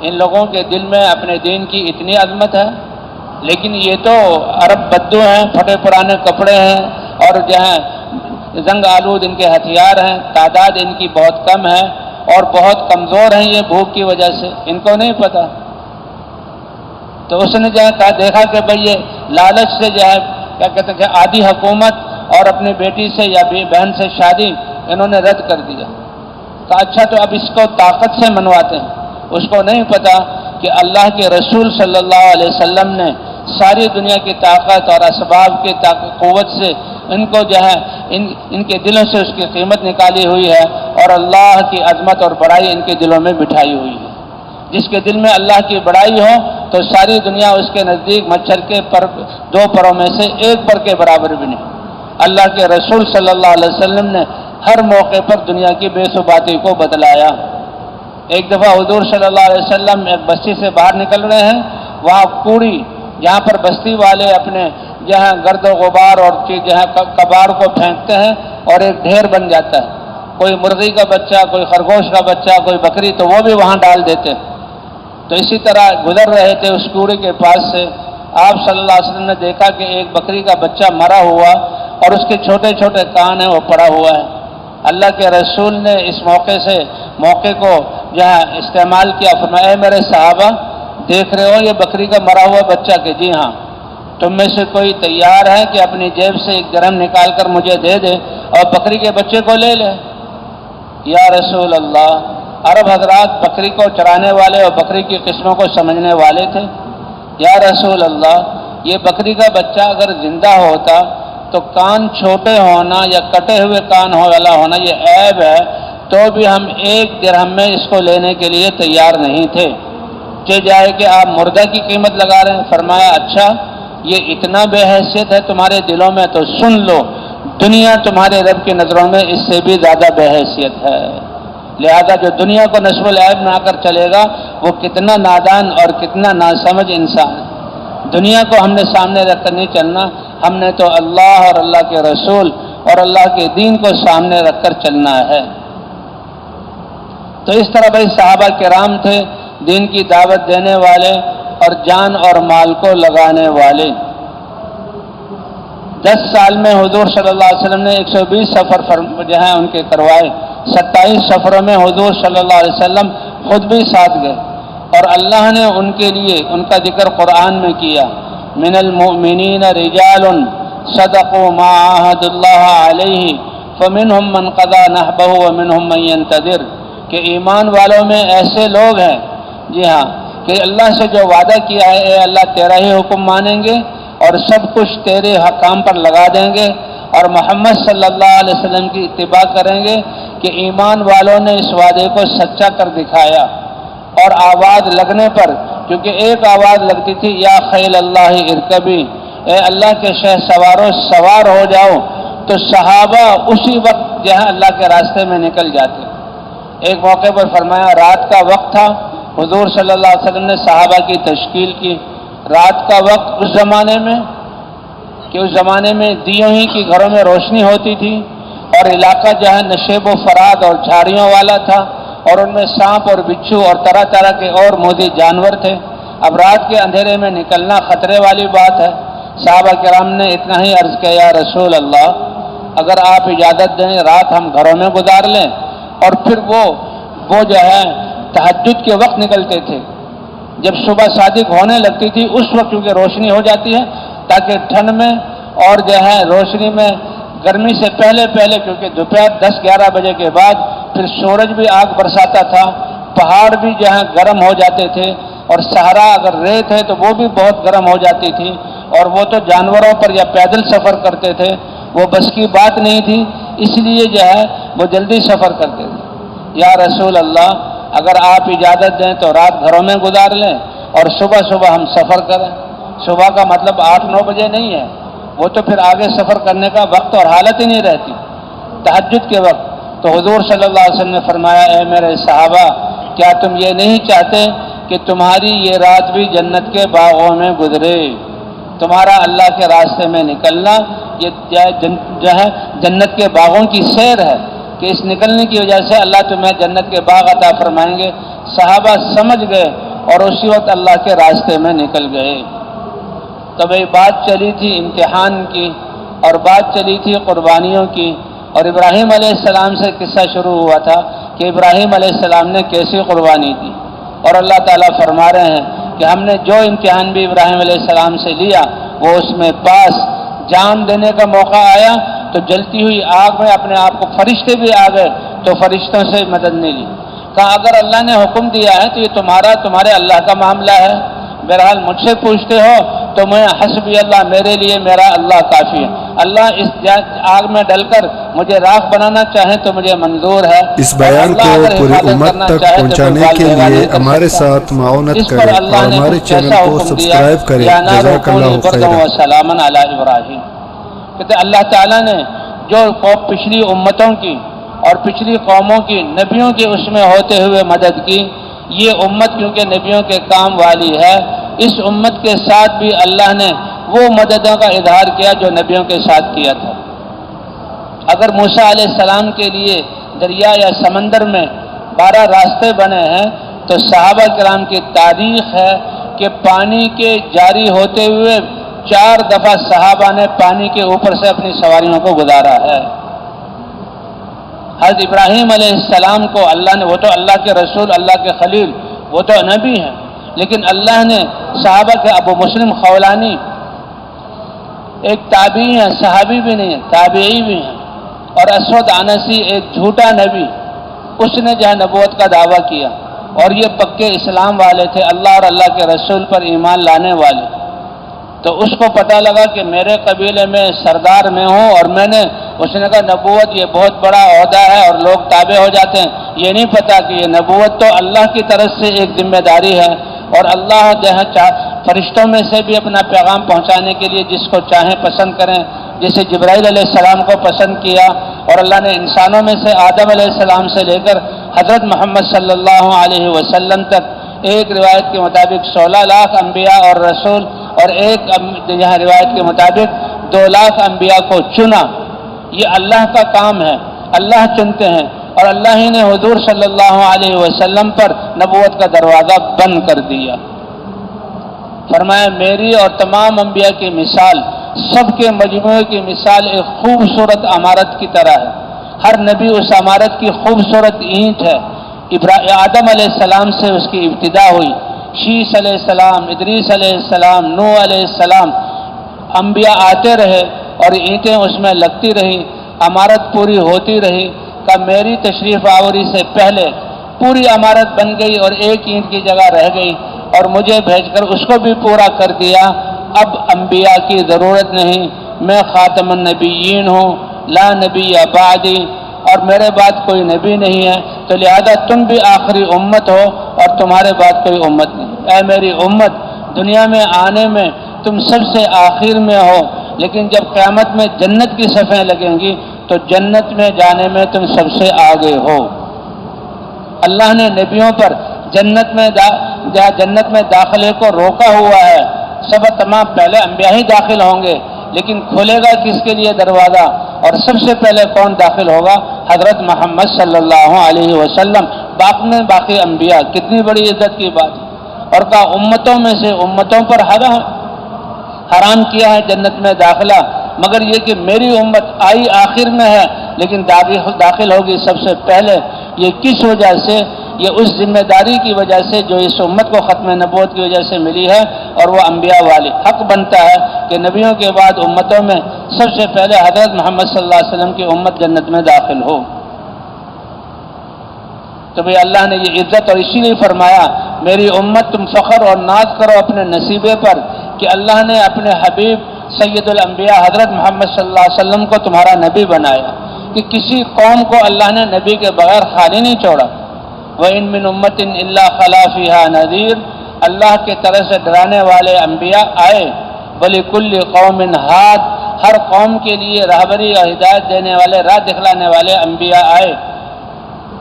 ان لوگوں کے دل میں اپنے دین کی اتنی عظمت ہے، لیکن یہ تو عرب بدو ہیں، پھٹے پرانے کپڑے ہیں، اور جو ہیں زنگ آلود ان کے ہتھیار ہیں، تعداد ان کی بہت کم ہے، اور بہت کمزور ہیں یہ بھوک کی وجہ سے، ان کو نہیں پتا۔ تو اس نے جو ہے دیکھا کہ بھئی یہ لالچ سے جو ہے کیا کہتے ہیں کہ آدھی حکومت اور اپنی بیٹی سے یا بہن سے شادی انہوں نے رد کر دیا، کہا اچھا تو اب اس کو طاقت سے منواتے ہیں۔ اس کو نہیں پتا کہ اللہ کے رسول صلی اللہ علیہ وسلم نے ساری دنیا کی طاقت اور اسباب کی قوت سے ان کو جو ہے ان کے دلوں سے اس کی قیمت نکالی ہوئی ہے، اور اللہ کی عظمت اور بڑائی ان کے دلوں میں بٹھائی ہوئی ہے۔ جس کے دل میں اللہ کی بڑائی ہو تو ساری دنیا اس کے نزدیک مچھر کے دو پروں میں سے ایک پر کے برابر بھی نہیں۔ اللہ کے رسول صلی اللہ علیہ وسلم نے ہر موقع پر دنیا کی بے ثباتی کو بتلایا۔ ایک دفعہ حضور صلی اللہ علیہ وسلم ایک بستی سے باہر نکل رہے ہیں، وہاں کوڑی جہاں پر بستی والے اپنے جہاں گرد و غبار اور جہاں کباڑ کو پھینکتے ہیں اور ایک ڈھیر بن جاتا ہے، کوئی مرغی کا بچہ، کوئی خرگوش کا بچہ، کوئی بکری، تو وہ بھی وہاں ڈال دیتے ہیں۔ تو اسی طرح گزر رہے تھے اس کوڑے کے پاس سے، آپ صلی اللہ علیہ وسلم نے دیکھا کہ ایک بکری کا بچہ مرا ہوا اور اس کے چھوٹے چھوٹے کان ہیں وہ پڑا ہوا ہے۔ اللہ کے رسول نے اس موقع کو جہاں استعمال کیا، فرمایا اے میرے صحابہ دیکھ رہے ہو یہ بکری کا مرا ہوا بچہ؟ کہ جی ہاں۔ تم میں سے کوئی تیار ہے کہ اپنی جیب سے ایک درہم نکال کر مجھے دے دے اور بکری کے بچے کو لے لے؟ یا رسول اللہ، عرب حضرات بکری کو چرانے والے اور بکری کی قسموں کو سمجھنے والے تھے۔ یا رسول اللہ، یہ بکری کا بچہ اگر زندہ ہوتا تو کان چھوٹے ہونا یا کٹے ہوئے کان والا ہونا یہ عیب ہے، تو بھی ہم ایک درہم میں اس کو لینے کے لیے تیار نہیں تھے، کہ جائے کہ آپ مردہ کی قیمت لگا رہے ہیں۔ فرمایا اچھا یہ اتنا بے حیثیت ہے تمہارے دلوں میں، تو سن لو دنیا تمہارے رب کی نظروں میں اس سے بھی زیادہ بے حیثیت ہے، لہذا جو دنیا کو نسب العیب نہ کر چلے گا وہ کتنا نادان اور کتنا ناسمجھ انسان ہے۔ دنیا کو ہم نے سامنے رکھ کر نہیں چلنا، ہم نے تو اللہ اور اللہ کے رسول اور اللہ کے دین کو سامنے رکھ کر چلنا ہے۔ تو اس طرح بھائی صحابہ کرام تھے، دین کی دعوت دینے والے اور جان اور مال کو لگانے والے۔ 10 سال میں حضور صلی اللہ علیہ وسلم نے 120 سفر جو ہیں ان کے کروائے، 27 سفروں میں حضور صلی اللہ علیہ وسلم خود بھی ساتھ گئے، اور اللہ نے ان کے لیے ان کا ذکر قرآن میں کیا، من المؤمنین رجال صدقوا ما عاهدوا اللہ علیہ فمنهم من قضى نحبه ومنهم من ينتظر، کہ ایمان والوں میں ایسے لوگ ہیں جی ہاں کہ اللہ سے جو وعدہ کیا ہے اے اللہ تیرا ہی حکم مانیں گے اور سب کچھ تیرے حکام پر لگا دیں گے، اور محمد صلی اللہ علیہ وسلم کی اتباع کریں گے، کہ ایمان والوں نے اس وعدے کو سچا کر دکھایا، اور آواز لگنے پر کیونکہ ایک آواز لگتی تھی یا خیل اللہ ارکبی، اے اللہ کے شہ سواروں سوار ہو جاؤ، تو صحابہ اسی وقت جہاں اللہ کے راستے میں نکل جاتے۔ ایک موقع پر فرمایا رات کا وقت تھا، حضور صلی اللہ علیہ وسلم نے صحابہ کی تشکیل کی۔ رات کا وقت اس زمانے میں کہ اس زمانے میں دیوں ہی کی گھروں میں روشنی ہوتی تھی، اور علاقہ جہاں نشیب و فراد اور جھاڑیوں والا تھا، اور ان میں سانپ اور بچھو اور طرح طرح کے اور موذی جانور تھے۔ اب رات کے اندھیرے میں نکلنا خطرے والی بات ہے۔ صحابہ کرام نے اتنا ہی عرض کیا یا رسول اللہ، اگر آپ اجازت دیں رات ہم گھروں میں گزار لیں، اور پھر وہ جو ہے تہجد کے وقت نکلتے تھے، جب صبح صادق ہونے لگتی تھی اس وقت کیونکہ روشنی ہو جاتی ہے، تاکہ ٹھنڈ میں اور جو ہے روشنی میں گرمی سے پہلے کیونکہ دوپہر 10-11 بجے کے بعد پھر سورج بھی آگ برساتا تھا، پہاڑ بھی جو ہے گرم ہو جاتے تھے، اور صحرا اگر ریت ہے تو وہ بھی بہت گرم ہو جاتی تھی، اور وہ تو جانوروں پر یا پیدل سفر کرتے تھے، وہ بس کی بات نہیں تھی، اس لیے جو ہے وہ جلدی سفر کرتے تھے۔ یا رسول اللہ اگر آپ اجازت دیں تو رات گھروں میں گزار لیں اور صبح ہم سفر کریں۔ صبح کا مطلب 8-9 بجے نہیں ہے، وہ تو پھر آگے سفر کرنے کا وقت اور حالت ہی نہیں رہتی، تہجد کے وقت۔ تو حضور صلی اللہ علیہ وسلم نے فرمایا اے میرے صحابہ، کیا تم یہ نہیں چاہتے کہ تمہاری یہ رات بھی جنت کے باغوں میں گزرے؟ تمہارا اللہ کے راستے میں نکلنا یہ جو ہے جنت کے باغوں کی سیر ہے، کہ اس نکلنے کی وجہ سے اللہ تمہیں جنت کے باغ عطا فرمائیں گے۔ صحابہ سمجھ گئے اور اسی وقت اللہ کے راستے میں نکل گئے۔ تو بھئی بات چلی تھی امتحان کی، اور بات چلی تھی قربانیوں کی، اور ابراہیم علیہ السلام سے قصہ شروع ہوا تھا کہ ابراہیم علیہ السلام نے کیسی قربانی دی، اور اللہ تعالیٰ فرما رہے ہیں کہ ہم نے جو امتحان بھی ابراہیم علیہ السلام سے لیا وہ اس میں پاس۔ جان دینے کا موقع آیا تو جلتی ہوئی آگ میں اپنے آپ کو فرشتے بھی آ گئے تو فرشتوں سے مدد نہیں لی۔ کہا اگر اللہ نے حکم دیا ہے تو یہ تمہارے اللہ کا معاملہ ہے، بہرحال مجھ سے پوچھتے ہو تو میں حسبی اللہ، میرے لیے میرا اللہ کافی ہے۔ اللہ اس آگ میں ڈل کر مجھے راکھ بنانا چاہیں تو مجھے منظور ہے۔ اس بیان کو پوری امت تک پہنچانے کے لیے ہمارے ساتھ معاونت کریں اور ہمارے چینل کو سبسکرائب کریں۔ جزاک اللہ خیرا۔ سلام علی ابراہیم۔ کہتے اللہ تعالیٰ نے جو پچھلی امتوں کی اور پچھلی قوموں کی نبیوں کی اس میں ہوتے ہوئے مدد کی، یہ امت کیونکہ نبیوں کے کام والی ہے، اس امت کے ساتھ بھی اللہ نے وہ مددوں کا اظہار کیا جو نبیوں کے ساتھ کیا تھا۔ اگر موسیٰ علیہ السلام کے لیے دریا یا سمندر میں 12 راستے بنے ہیں، تو صحابہ کرام کی تاریخ ہے کہ پانی کے جاری ہوتے ہوئے 4 دفعہ صحابہ نے پانی کے اوپر سے اپنی سواریوں کو گزارا ہے۔ حضرت ابراہیم علیہ السلام کو اللہ نے، وہ تو اللہ کے رسول، اللہ کے خلیل، وہ تو نبی ہیں، لیکن اللہ نے صحابہ کے ابو مسلم خولانی ایک تابعی ہیں، صحابی بھی نہیں ہیں، تابعی بھی ہیں، اور اسود عنسی ایک جھوٹا نبی، اس نے جو ہے نبوت کا دعویٰ کیا، اور یہ پکے اسلام والے تھے، اللہ اور اللہ کے رسول پر ایمان لانے والے۔ تو اس کو پتہ لگا کہ میرے قبیلے میں سردار میں ہوں، اور اس نے کہا نبوت یہ بہت بڑا عہدہ ہے اور لوگ تابع ہو جاتے ہیں، یہ نہیں پتہ کہ یہ نبوت تو اللہ کی طرف سے ایک ذمہ داری ہے، اور اللہ جو ہے فرشتوں میں سے بھی اپنا پیغام پہنچانے کے لیے جس کو چاہیں پسند کریں، جیسے جبرائیل علیہ السلام کو پسند کیا، اور اللہ نے انسانوں میں سے آدم علیہ السلام سے لے کر حضرت محمد صلی اللہ علیہ وسلم تک ایک روایت کے مطابق 16 لاکھ انبیاء اور رسول، اور ایک یہاں روایت کے مطابق 2 لاکھ انبیاء کو چنا۔ یہ اللہ کا کام ہے، اللہ چنتے ہیں، اور اللہ ہی نے حضور صلی اللہ علیہ وسلم پر نبوت کا دروازہ بند کر دیا۔ فرمایا میری اور تمام انبیاء کی مثال، سب کے مجموعے کی مثال ایک خوبصورت عمارت کی طرح ہے۔ ہر نبی اس عمارت کی خوبصورت اینٹ ہے۔ آدم علیہ السلام سے اس کی ابتدا ہوئی، شیش علیہ السلام، ادریس علیہ السلام، نوح علیہ السلام، انبیاء آتے رہے اور اینٹیں اس میں لگتی رہی، عمارت پوری ہوتی رہی۔ کہ میری تشریف آوری سے پہلے پوری عمارت بن گئی اور ایک اینٹ کی جگہ رہ گئی، اور مجھے بھیج کر اس کو بھی پورا کر دیا۔ اب انبیاء کی ضرورت نہیں، میں خاتم النبیین ہوں، لا نبی بعدی، اور میرے بعد کوئی نبی نہیں ہے، تو لہذا تم بھی آخری امت ہو اور تمہارے بعد کوئی امت نہیں۔ اے میری امت، دنیا میں آنے میں تم سب سے آخر میں ہو، لیکن جب قیامت میں جنت کی صفیں لگیں گی تو جنت میں جانے میں تم سب سے آگے ہو۔ اللہ نے نبیوں پر جنت میں داخلے کو روکا ہوا ہے۔ سب تمام پہلے انبیاء ہی داخل ہوں گے، لیکن کھلے گا کس کے لیے دروازہ؟ اور سب سے پہلے کون داخل ہوگا؟ حضرت محمد صلی اللہ علیہ وسلم، باقی انبیاء۔ کتنی بڑی عزت کی بات ہے۔ اور کہا امتوں میں سے امتوں پر حرام کیا ہے جنت میں داخلہ، مگر یہ کہ میری امت آئی آخر میں ہے لیکن داخل ہوگی سب سے پہلے۔ یہ کس وجہ سے؟ یہ اس ذمہ داری کی وجہ سے جو اس امت کو ختم نبوت کی وجہ سے ملی ہے، اور وہ انبیاء والی حق بنتا ہے کہ نبیوں کے بعد امتوں میں سب سے پہلے حضرت محمد صلی اللہ علیہ وسلم کی امت جنت میں داخل ہو۔ تو بھئی اللہ نے یہ عزت اور اسی لیے فرمایا میری امت تم فخر اور ناز کرو اپنے نصیبے پر کہ اللہ نے اپنے حبیب سید الانبیاء حضرت محمد صلی اللہ علیہ وسلم کو تمہارا نبی بنایا، کہ کسی قوم کو اللہ نے نبی کے بغیر خالی نہیں چھوڑا۔ وَإِن مِّنْ أُمَّةٍ إِلَّا خَلَا فِيهَا نَذِيرٌ، اللہ کی طرف سے ڈرانے والے انبیاء آئے۔ وَلِكُلِّ قَوْمٍ هَادٍ، ہر قوم کے لیے رہبری اور ہدایت دینے والے، راہ دکھلانے والے انبیاء آئے۔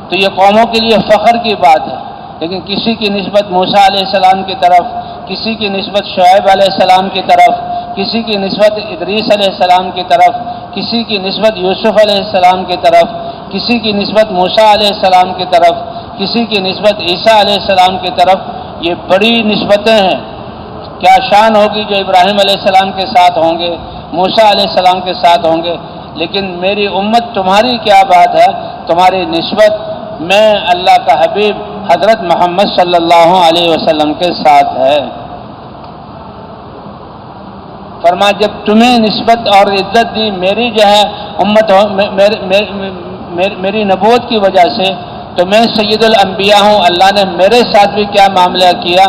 تو یہ قوموں کے لیے فخر کی بات ہے، لیکن کسی کی نسبت موسیٰ علیہ السلام کی طرف، کسی کی نسبت شعیب علیہ السلام کی طرف، کسی کی نسبت ادریس علیہ السلام کی طرف، کسی کی نسبت یوسف علیہ السلام کی طرف، کسی کی نسبت موسیٰ علیہ السلام کی طرف، کسی کی نسبت عیسیٰ علیہ السلام کی طرف۔ یہ بڑی نسبتیں ہیں۔ کیا شان ہوگی جو ابراہیم علیہ السلام کے ساتھ ہوں گے، موسیٰ علیہ السلام کے ساتھ ہوں گے، لیکن میری امت تمہاری کیا بات ہے؟ تمہاری نسبت میں اللہ کا حبیب حضرت محمد صلی اللہ علیہ وسلم کے ساتھ ہے۔ فرمایا جب تمہیں نسبت اور عزت دی میری جو ہے امت میری نبوت کی وجہ سے، تو میں سید الانبیاء ہوں۔ اللہ نے میرے ساتھ بھی کیا معاملہ کیا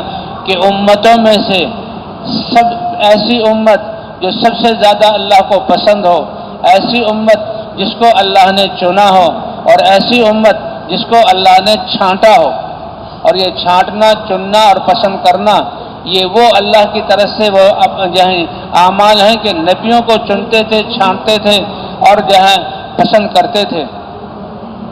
کہ امتوں میں سے سب ایسی امت جو سب سے زیادہ اللہ کو پسند ہو، ایسی امت جس کو اللہ نے چنا ہو، اور ایسی امت جس کو اللہ نے چھانٹا ہو۔ اور یہ چھانٹنا، چننا اور پسند کرنا، یہ وہ اللہ کی طرف سے وہ اعمال ہیں کہ نبیوں کو چنتے تھے، چھانٹتے تھے اور پسند کرتے تھے۔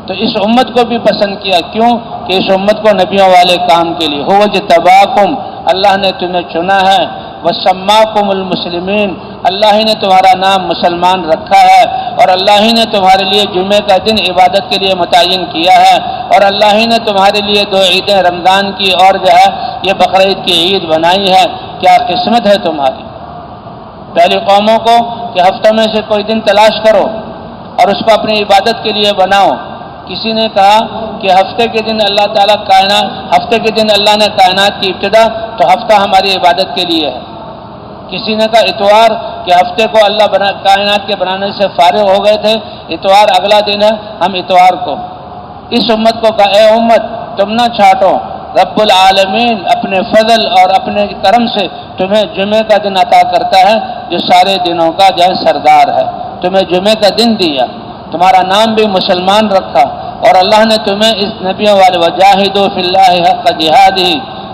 تو اس امت کو بھی پسند کیا، کیوں کہ اس امت کو نبیوں والے کام کے لیے هو اجتباکم، اللہ نے تمہیں چنا ہے، وسماکم المسلمین، اللہ ہی نے تمہارا نام مسلمان رکھا ہے، اور اللہ ہی نے تمہارے لیے جمعے کا دن عبادت کے لیے متعین کیا ہے، اور اللہ ہی نے تمہارے لیے 2 عیدیں رمضان کی اور یہ بقرعید کی عید بنائی ہے۔ کیا قسمت ہے تمہاری۔ پہلی قوموں کو کہ ہفتوں میں سے کوئی دن تلاش کرو اور اس کو اپنی عبادت کے لیے بناؤ۔ کسی نے کہا کہ ہفتے کے دن اللہ نے کائنات کی ابتدا، تو ہفتہ ہماری عبادت کے لیے ہے۔ کسی نے کہا اتوار، کہ ہفتے کو اللہ کائنات کے بنانے سے فارغ ہو گئے تھے، اتوار اگلا دن ہے، ہم اتوار کو۔ اس امت کو کہا اے امت تم نہ چھانٹو، رب العالمین اپنے فضل اور اپنے کرم سے تمہیں جمعے کا دن عطا کرتا ہے جو سارے دنوں کا سردار ہے۔ تمہیں جمعے کا دن دیا، تمہارا نام بھی مسلمان رکھا، اور اللہ نے تمہیں اس نبیوں والے وجاہدوا فی اللہ حق جہادہ،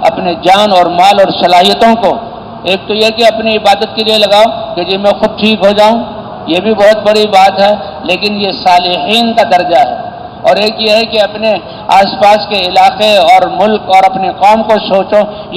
اپنے جان اور مال اور صلاحیتوں کو، ایک تو یہ کہ اپنی عبادت کے لیے لگاؤ کہ جی میں خود ٹھیک ہو جاؤں، یہ بھی بہت بڑی بات ہے، لیکن یہ صالحین کا درجہ ہے۔ اور ایک یہ ہے کہ اپنے آس پاس کے علاقے اور ملک اور اپنی قوم کو سوچو۔